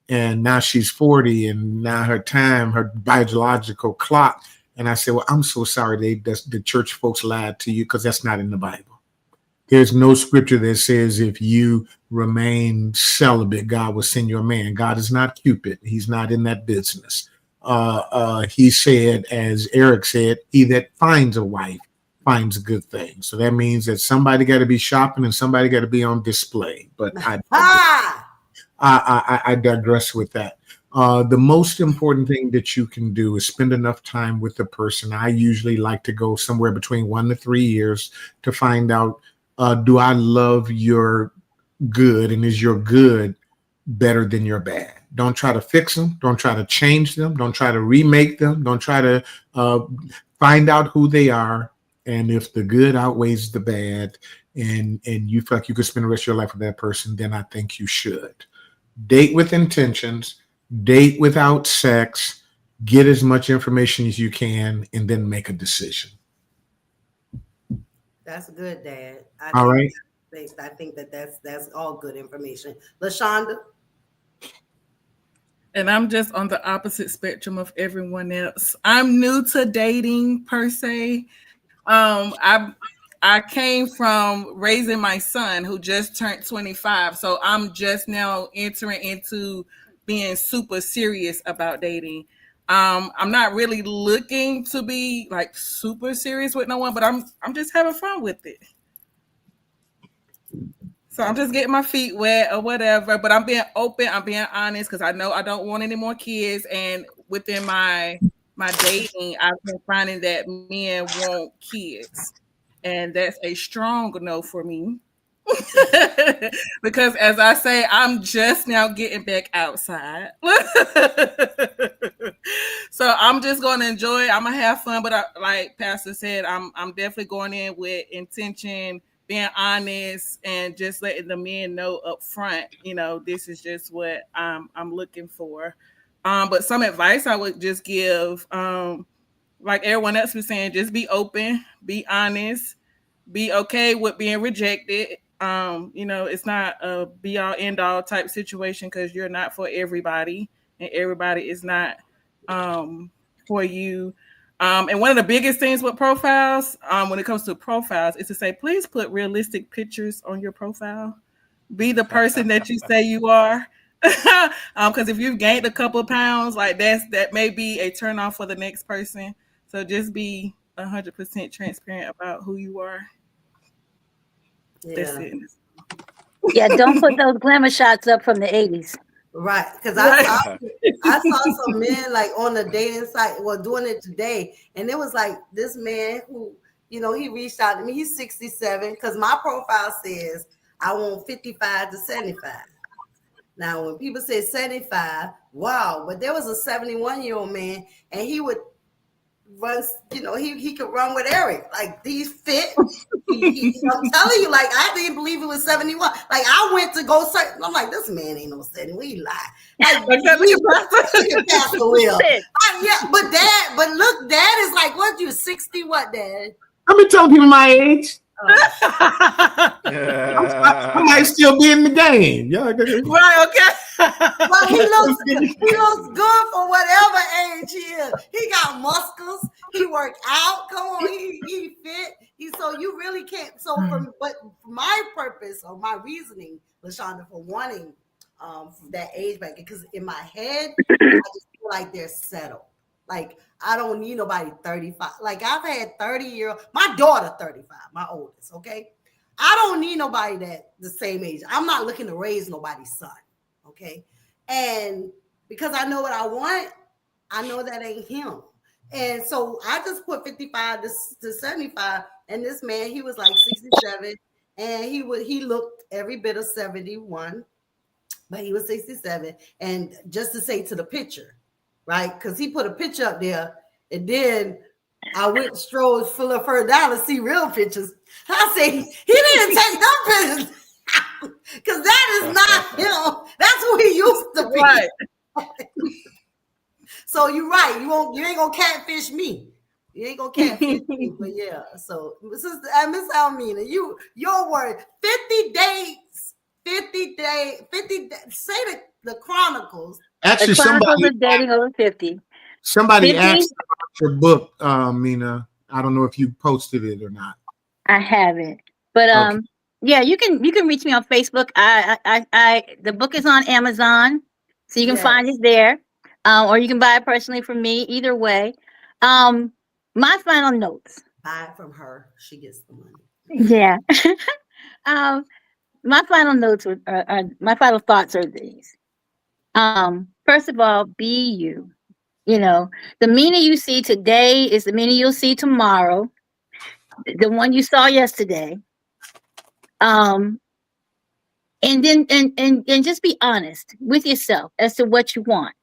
And now she's 40, and now her biological clock. And I said, well, I'm so sorry the church folks lied to you, because that's not in the Bible. There's no scripture that says if you remain celibate, God will send you a man. God is not Cupid. He's not in that business. He said, as Eric said, he that finds a wife finds a good thing. So that means that somebody got to be shopping and somebody got to be on display. But I digress with that. The most important thing that you can do is spend enough time with the person. I usually like to go somewhere between 1 to 3 years to find out, do I love your good, and is your good better than your bad? Don't try to fix them. Don't try to change them. Don't try to remake them. Don't try to find out who they are. And if the good outweighs the bad, and you feel like you could spend the rest of your life with that person, then I think you should. Date with intentions, date without sex, get as much information as you can, and then make a decision. That's good, Dad. All right. I think that's all good information. LaShonda? And I'm just on the opposite spectrum of everyone else. I'm new to dating per se. I I came from raising my son who just turned 25. So I'm just now entering into being super serious about dating. I'm not really looking to be like super serious with no one, but I'm just having fun with it. So I'm just getting my feet wet or whatever, but I'm being open, I'm being honest because I know I don't want any more kids. And within my dating, I've been finding that men want kids. And that's a strong no for me. Because as I say, I'm just now getting back outside. So I'm just gonna enjoy it. I'm gonna have fun, but like Pastor said, I'm definitely going in with intention, being honest, and just letting the men know up front, this is just what I'm looking for. But some advice I would just give, like everyone else was saying, just be open, be honest, be okay with being rejected. It's not a be all end all type situation because you're not for everybody, and everybody is not for you. And one of the biggest things with profiles, when it comes to profiles, is to say, please put realistic pictures on your profile. Be the person that you say you are. Because if you've gained a couple of pounds, like that may be a turn off for the next person. So just be 100% transparent about who you are. That's Yeah. it. Yeah, don't put those glamour shots up from the 80s. Right, because Right. I saw some men like on the dating site, well, doing it today, and it was like this man who, he reached out to me. He's 67, because my profile says I want 55 to 75. Now, when people say 75, wow, but there was a 71-year-old man, and he would run, he could run with Eric. Like, these fit. I'm telling you, like, I didn't believe it was 71. Like, I went to go search. I'm like, this man ain't no 70. We lie. Like, Look at Pastor Will. Yeah, but look, Dad is like, what, you 60? What, Dad? I've been telling people my age. Oh. I might still be in the game. Yeah, Right, okay. Well, he looks good for whatever age he is. He got muscles. He worked out. Come on, he fit. So you really can't. So but for my purpose or my reasoning, LaShonda, for wanting that age bracket, because in my head, I just feel like they're settled. Like, I don't need nobody 35. Like, I've had 30-year-old, my daughter 35, my oldest, okay? I don't need nobody that the same age. I'm not looking to raise nobody's son, okay? And because I know what I want, I know that ain't him. And so I just put 55 to 75, and this man, he was like 67, and he looked every bit of 71, but he was 67. And just to say to the picture, right? Because he put a picture up there, and then I went strolled further down to see real pictures. I say, he didn't take them pictures because that is not him. That's who he used to be. Right. So you're right. You ain't gonna catfish me. You ain't gonna catfish me. But yeah. So Miss Almina, your word. 50 days. 50 days. 50. Say the Chronicles. Actually, The Chronicles of Dating Over 50. Somebody 50? asked about your book, Mina. I don't know if you posted it or not. I haven't, but Okay. yeah, you can reach me on Facebook. The book is on Amazon, so you can find it there, or you can buy it personally from me. Either way, my final notes. Buy it from her. She gets the money. Yeah. My final notes are my final thoughts are these. First of all, be you. The Mina you see today is the Mina you'll see tomorrow. The one you saw yesterday. And then and just be honest with yourself as to what you want.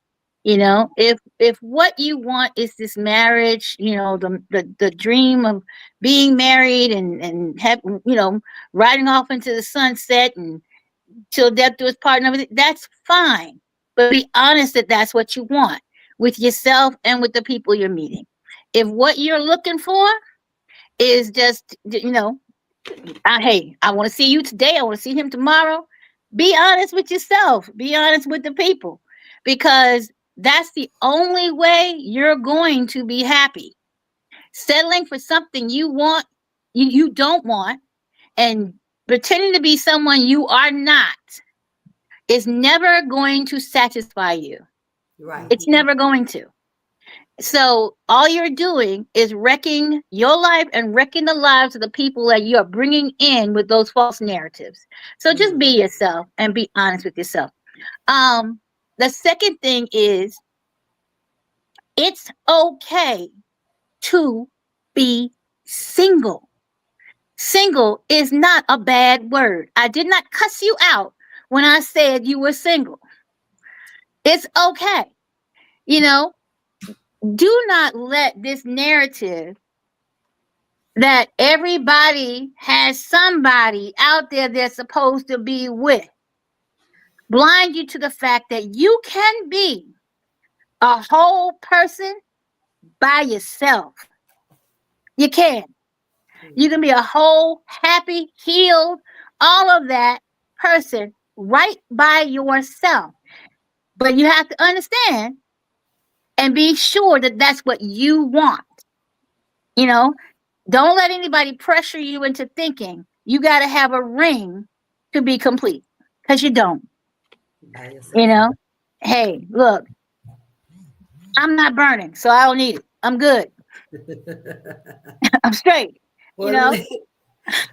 If what you want is this marriage, the dream of being married and have, riding off into the sunset and till death do us part and everything, that's fine. But be honest that that's what you want with yourself and with the people you're meeting. If what you're looking for is just, hey, I want to see you today, I want to see him tomorrow, be honest with yourself, be honest with the people, because that's the only way you're going to be happy. Settling for something you want you don't want, and pretending to be someone you are not is never going to satisfy you. Right. It's never going to. So all you're doing is wrecking your life and wrecking the lives of the people that you are bringing in with those false narratives. So just be yourself and be honest with yourself. The second thing is it's okay to be single. Single is not a bad word. I did not cuss you out when I said you were single. It's okay. You know, do not let this narrative that everybody has somebody out there they're supposed to be with blind you to the fact that you can be a whole person by yourself. You can. You can be a whole, happy, healed, all of that person right by yourself. But you have to understand and be sure that that's what you want. You know, don't let anybody pressure you into thinking you got to have a ring to be complete, because you don't. By yourself. You know, hey, look, I'm not burning, so I don't need it. I'm good. I'm straight. You Well, know,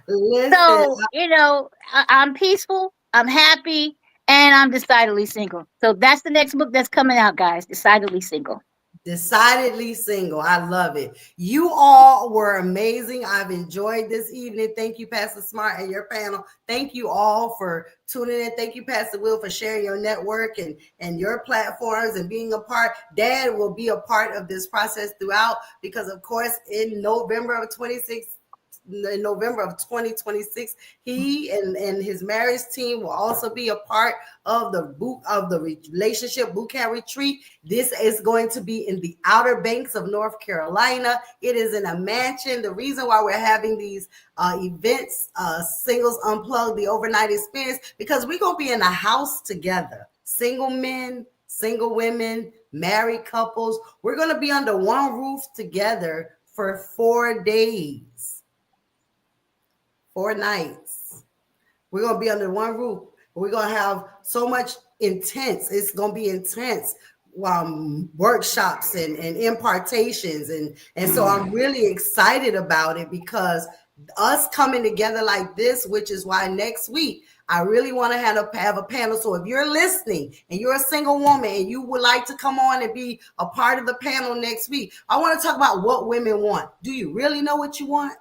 listen, so I'm peaceful, I'm happy, and I'm decidedly single. So that's the next book that's coming out, guys. Decidedly single. decidedly single. I love it. You all were amazing. I've enjoyed this evening. Thank you, Pastor Smart, and your panel. Thank you all for tuning in. Thank you, Pastor Will, for sharing your network and your platforms and being a part. Dad will be a part of this process throughout, because, of course, in November of 2026, he and his marriage team will also be a part of the relationship boot camp retreat. This is going to be in the Outer Banks of North Carolina. It is in a mansion. The reason why we're having these events, Singles Unplugged, the overnight experience, because we're going to be in a house together. Single men, single women, married couples. We're going to be under one roof together for 4 days, 4 nights. We're going to be under one roof. We're going to have so much intense. It's going to be intense. Workshops and impartations. And so I'm really excited about it, because us coming together like this, which is why next week I really want to have a panel. So if you're listening and you're a single woman and you would like to come on and be a part of the panel next week, I want to talk about what women want. Do you really know what you want?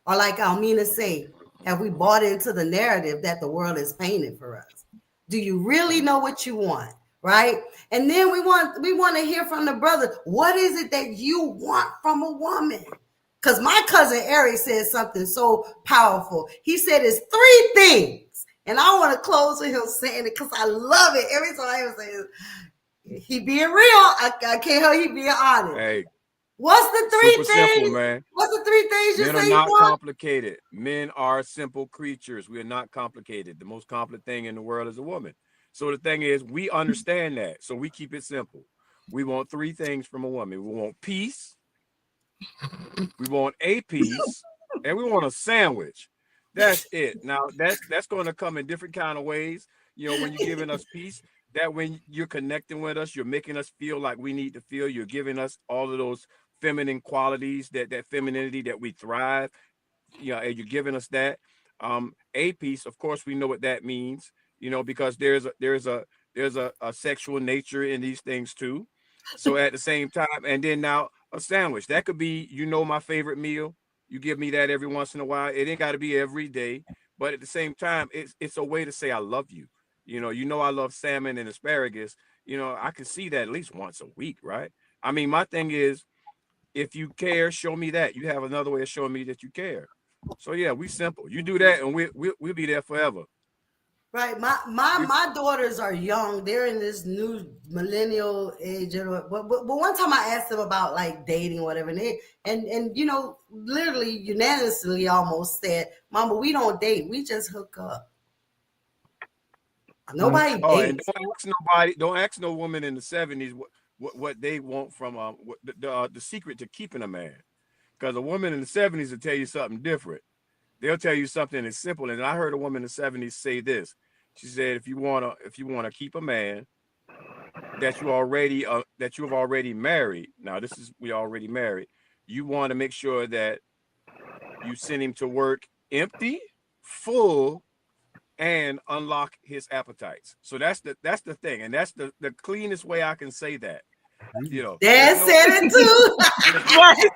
Or like Almina say, have we bought into the narrative that the world is painted for us? Do you really know what you want? Right? And then we want to hear from the brother. What is it that you want from a woman? Because my cousin Eric said something so powerful. He said it's 3 things. And I want to close with him saying it, because I love it. Every time I hear him say it, he being real. I can't help he being honest. Hey, what's the 3 super things? simple, man. What's the 3 things you Men say are you not want? complicated. Men are simple creatures. We are not complicated. The most complicated thing in the world is a woman. So the thing is, we understand that. So we keep it simple. We want 3 things from a woman. We want peace, we want a piece, and we want a sandwich. That's it. Now that's going to come in different kind of ways. You know, when you're giving us peace, that when you're connecting with us, you're making us feel like we need to feel. You're giving us all of those feminine qualities, that femininity that we thrive. You know, and you're giving us that. A piece, of course, we know what that means. You know, because there's a sexual nature in these things too. So at the same time, and then now a sandwich that could be, my favorite meal. You give me that every once in a while. It ain't got to be every day, but at the same time, it's a way to say I love you. I love salmon and asparagus. I can see that at least once a week, right? I mean, my thing is, if you care, show me that. You have another way of showing me that you care. So yeah, we simple. You do that, and we'll be there forever. Right. My daughters are young. They're in this new millennial age. But one time I asked them about like dating or whatever, and literally unanimously almost said, "Mama, we don't date. We just hook up." Nobody Oh, and dates. don't ask no woman in the 70s what they want from the secret to keeping a man. Because a woman in the 70s will tell you something different. They'll tell you something as simple. And I heard a woman in the 70s say this. She said, if you wanna keep a man that you have already married. Now this is we already married. You want to make sure that you send him to work empty, full, and unlock his appetites. So that's the thing, and that's the cleanest way I can say that. You know, Dad said it too.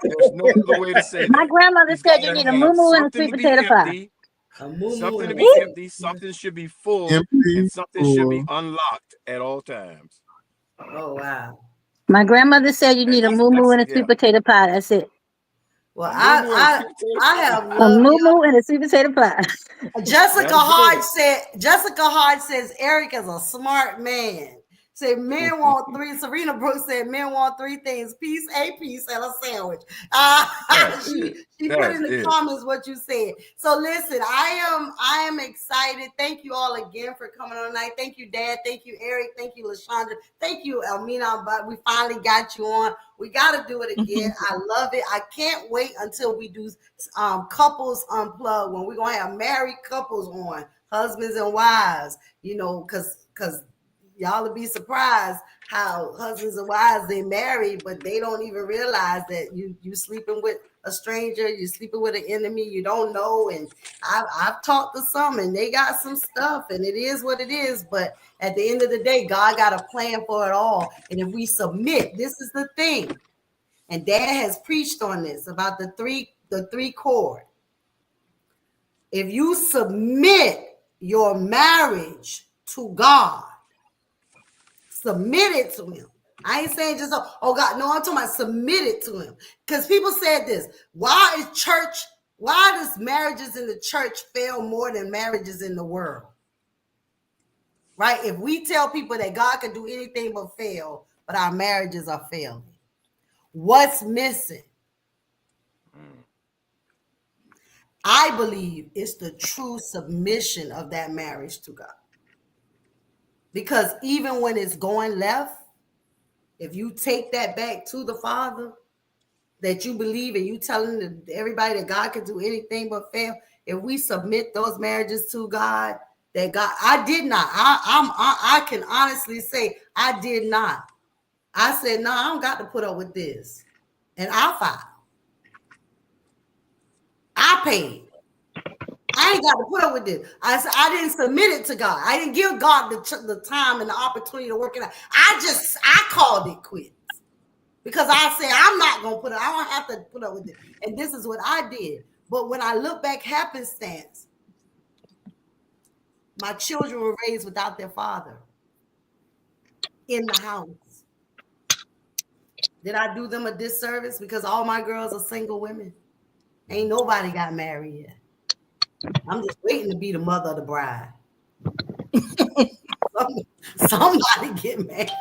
there's no other way to say that. My grandmother He's said you gotta need a have moo and a something sweet to be potato pie. empty, A moo-moo something to and be a- empty, something should be full, Empty, and something should be full. unlocked at all times. Oh wow. My grandmother said you need a moo and a Yeah. sweet potato pie. That's it. Well, A moo-moo and a I sweet potato I pie. have A loved y'all. moo and a sweet potato pie. Jessica That'll do Hart says Eric is a smart man. Say men want three. Serena Brooks said men want three things: peace, a piece, and a sandwich. That's She it. put That's in the it. comments what you said. So listen, I am excited. Thank you all again for coming on tonight. Thank you, Dad. Thank you, Eric. Thank you, LaShondra. Thank you, Elmina. But we finally got you on. We got to do it again. I love it. I can't wait until we do couples unplugged, when we're gonna have married couples on, husbands and wives. You know, because y'all will be surprised how husbands and wives, they married, but they don't even realize that you sleeping with a stranger, you sleeping with an enemy you don't know. And I've talked to some, and they got some stuff, and it is what it is. But at the end of the day, God got a plan for it all. And if we submit, this is the thing. And Dad has preached on this about the three chord. If you submit your marriage to God, submit it to him. I ain't saying just, oh God, no, I'm talking about submit it to him. Because people said this, why does marriages in the church fail more than marriages in the world? Right? If we tell people that God can do anything but fail, but our marriages are failing, what's missing? I believe it's the true submission of that marriage to God. Because even when it's going left, if you take that back to the Father, that you believe, and you telling everybody that God can do anything but fail, if we submit those marriages to God, that God, I did not. I can honestly say I did not. I said, no, I don't got to put up with this. And I filed. I paid. I ain't got to put up with this. I didn't submit it to God. I didn't give God the time and the opportunity to work it out. I called it quits. Because I said, I'm not going to put up, I don't have to put up with it. And this is what I did. But when I look back happenstance, my children were raised without their father in the house. Did I do them a disservice? Because all my girls are single women. Ain't nobody got married yet. I'm just waiting to be the mother of the bride. Somebody get married.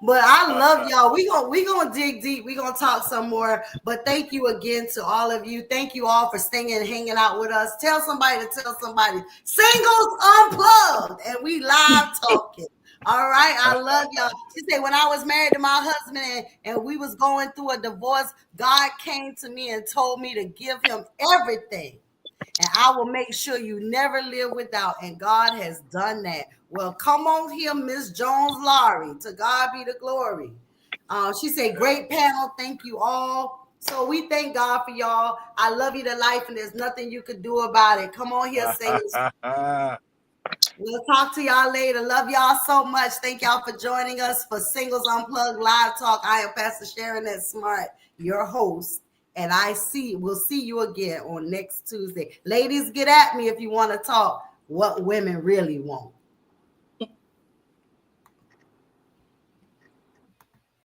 But I love y'all. We gonna dig deep. We gonna talk some more. But thank you again to all of you. Thank you all for staying and hanging out with us. Tell somebody to tell somebody. Singles Unplugged, and we live talking. All right, I love y'all. She said, when I was married to my husband and we was going through a divorce, God came to me and told me to give him everything. And I will make sure you never live without. And God has done that. Well, come on here, Miss Jones Laurie. To God be the glory. She said, great panel. Thank you all. So we thank God for y'all. I love you to life, and there's nothing you could do about it. Come on here, singles. We'll talk to y'all later. Love y'all so much. Thank y'all for joining us for Singles Unplugged Live Talk. I am Pastor Sharon that Smart, your host. And we'll see you again on next Tuesday. Ladies, get at me if you want to talk what women really want.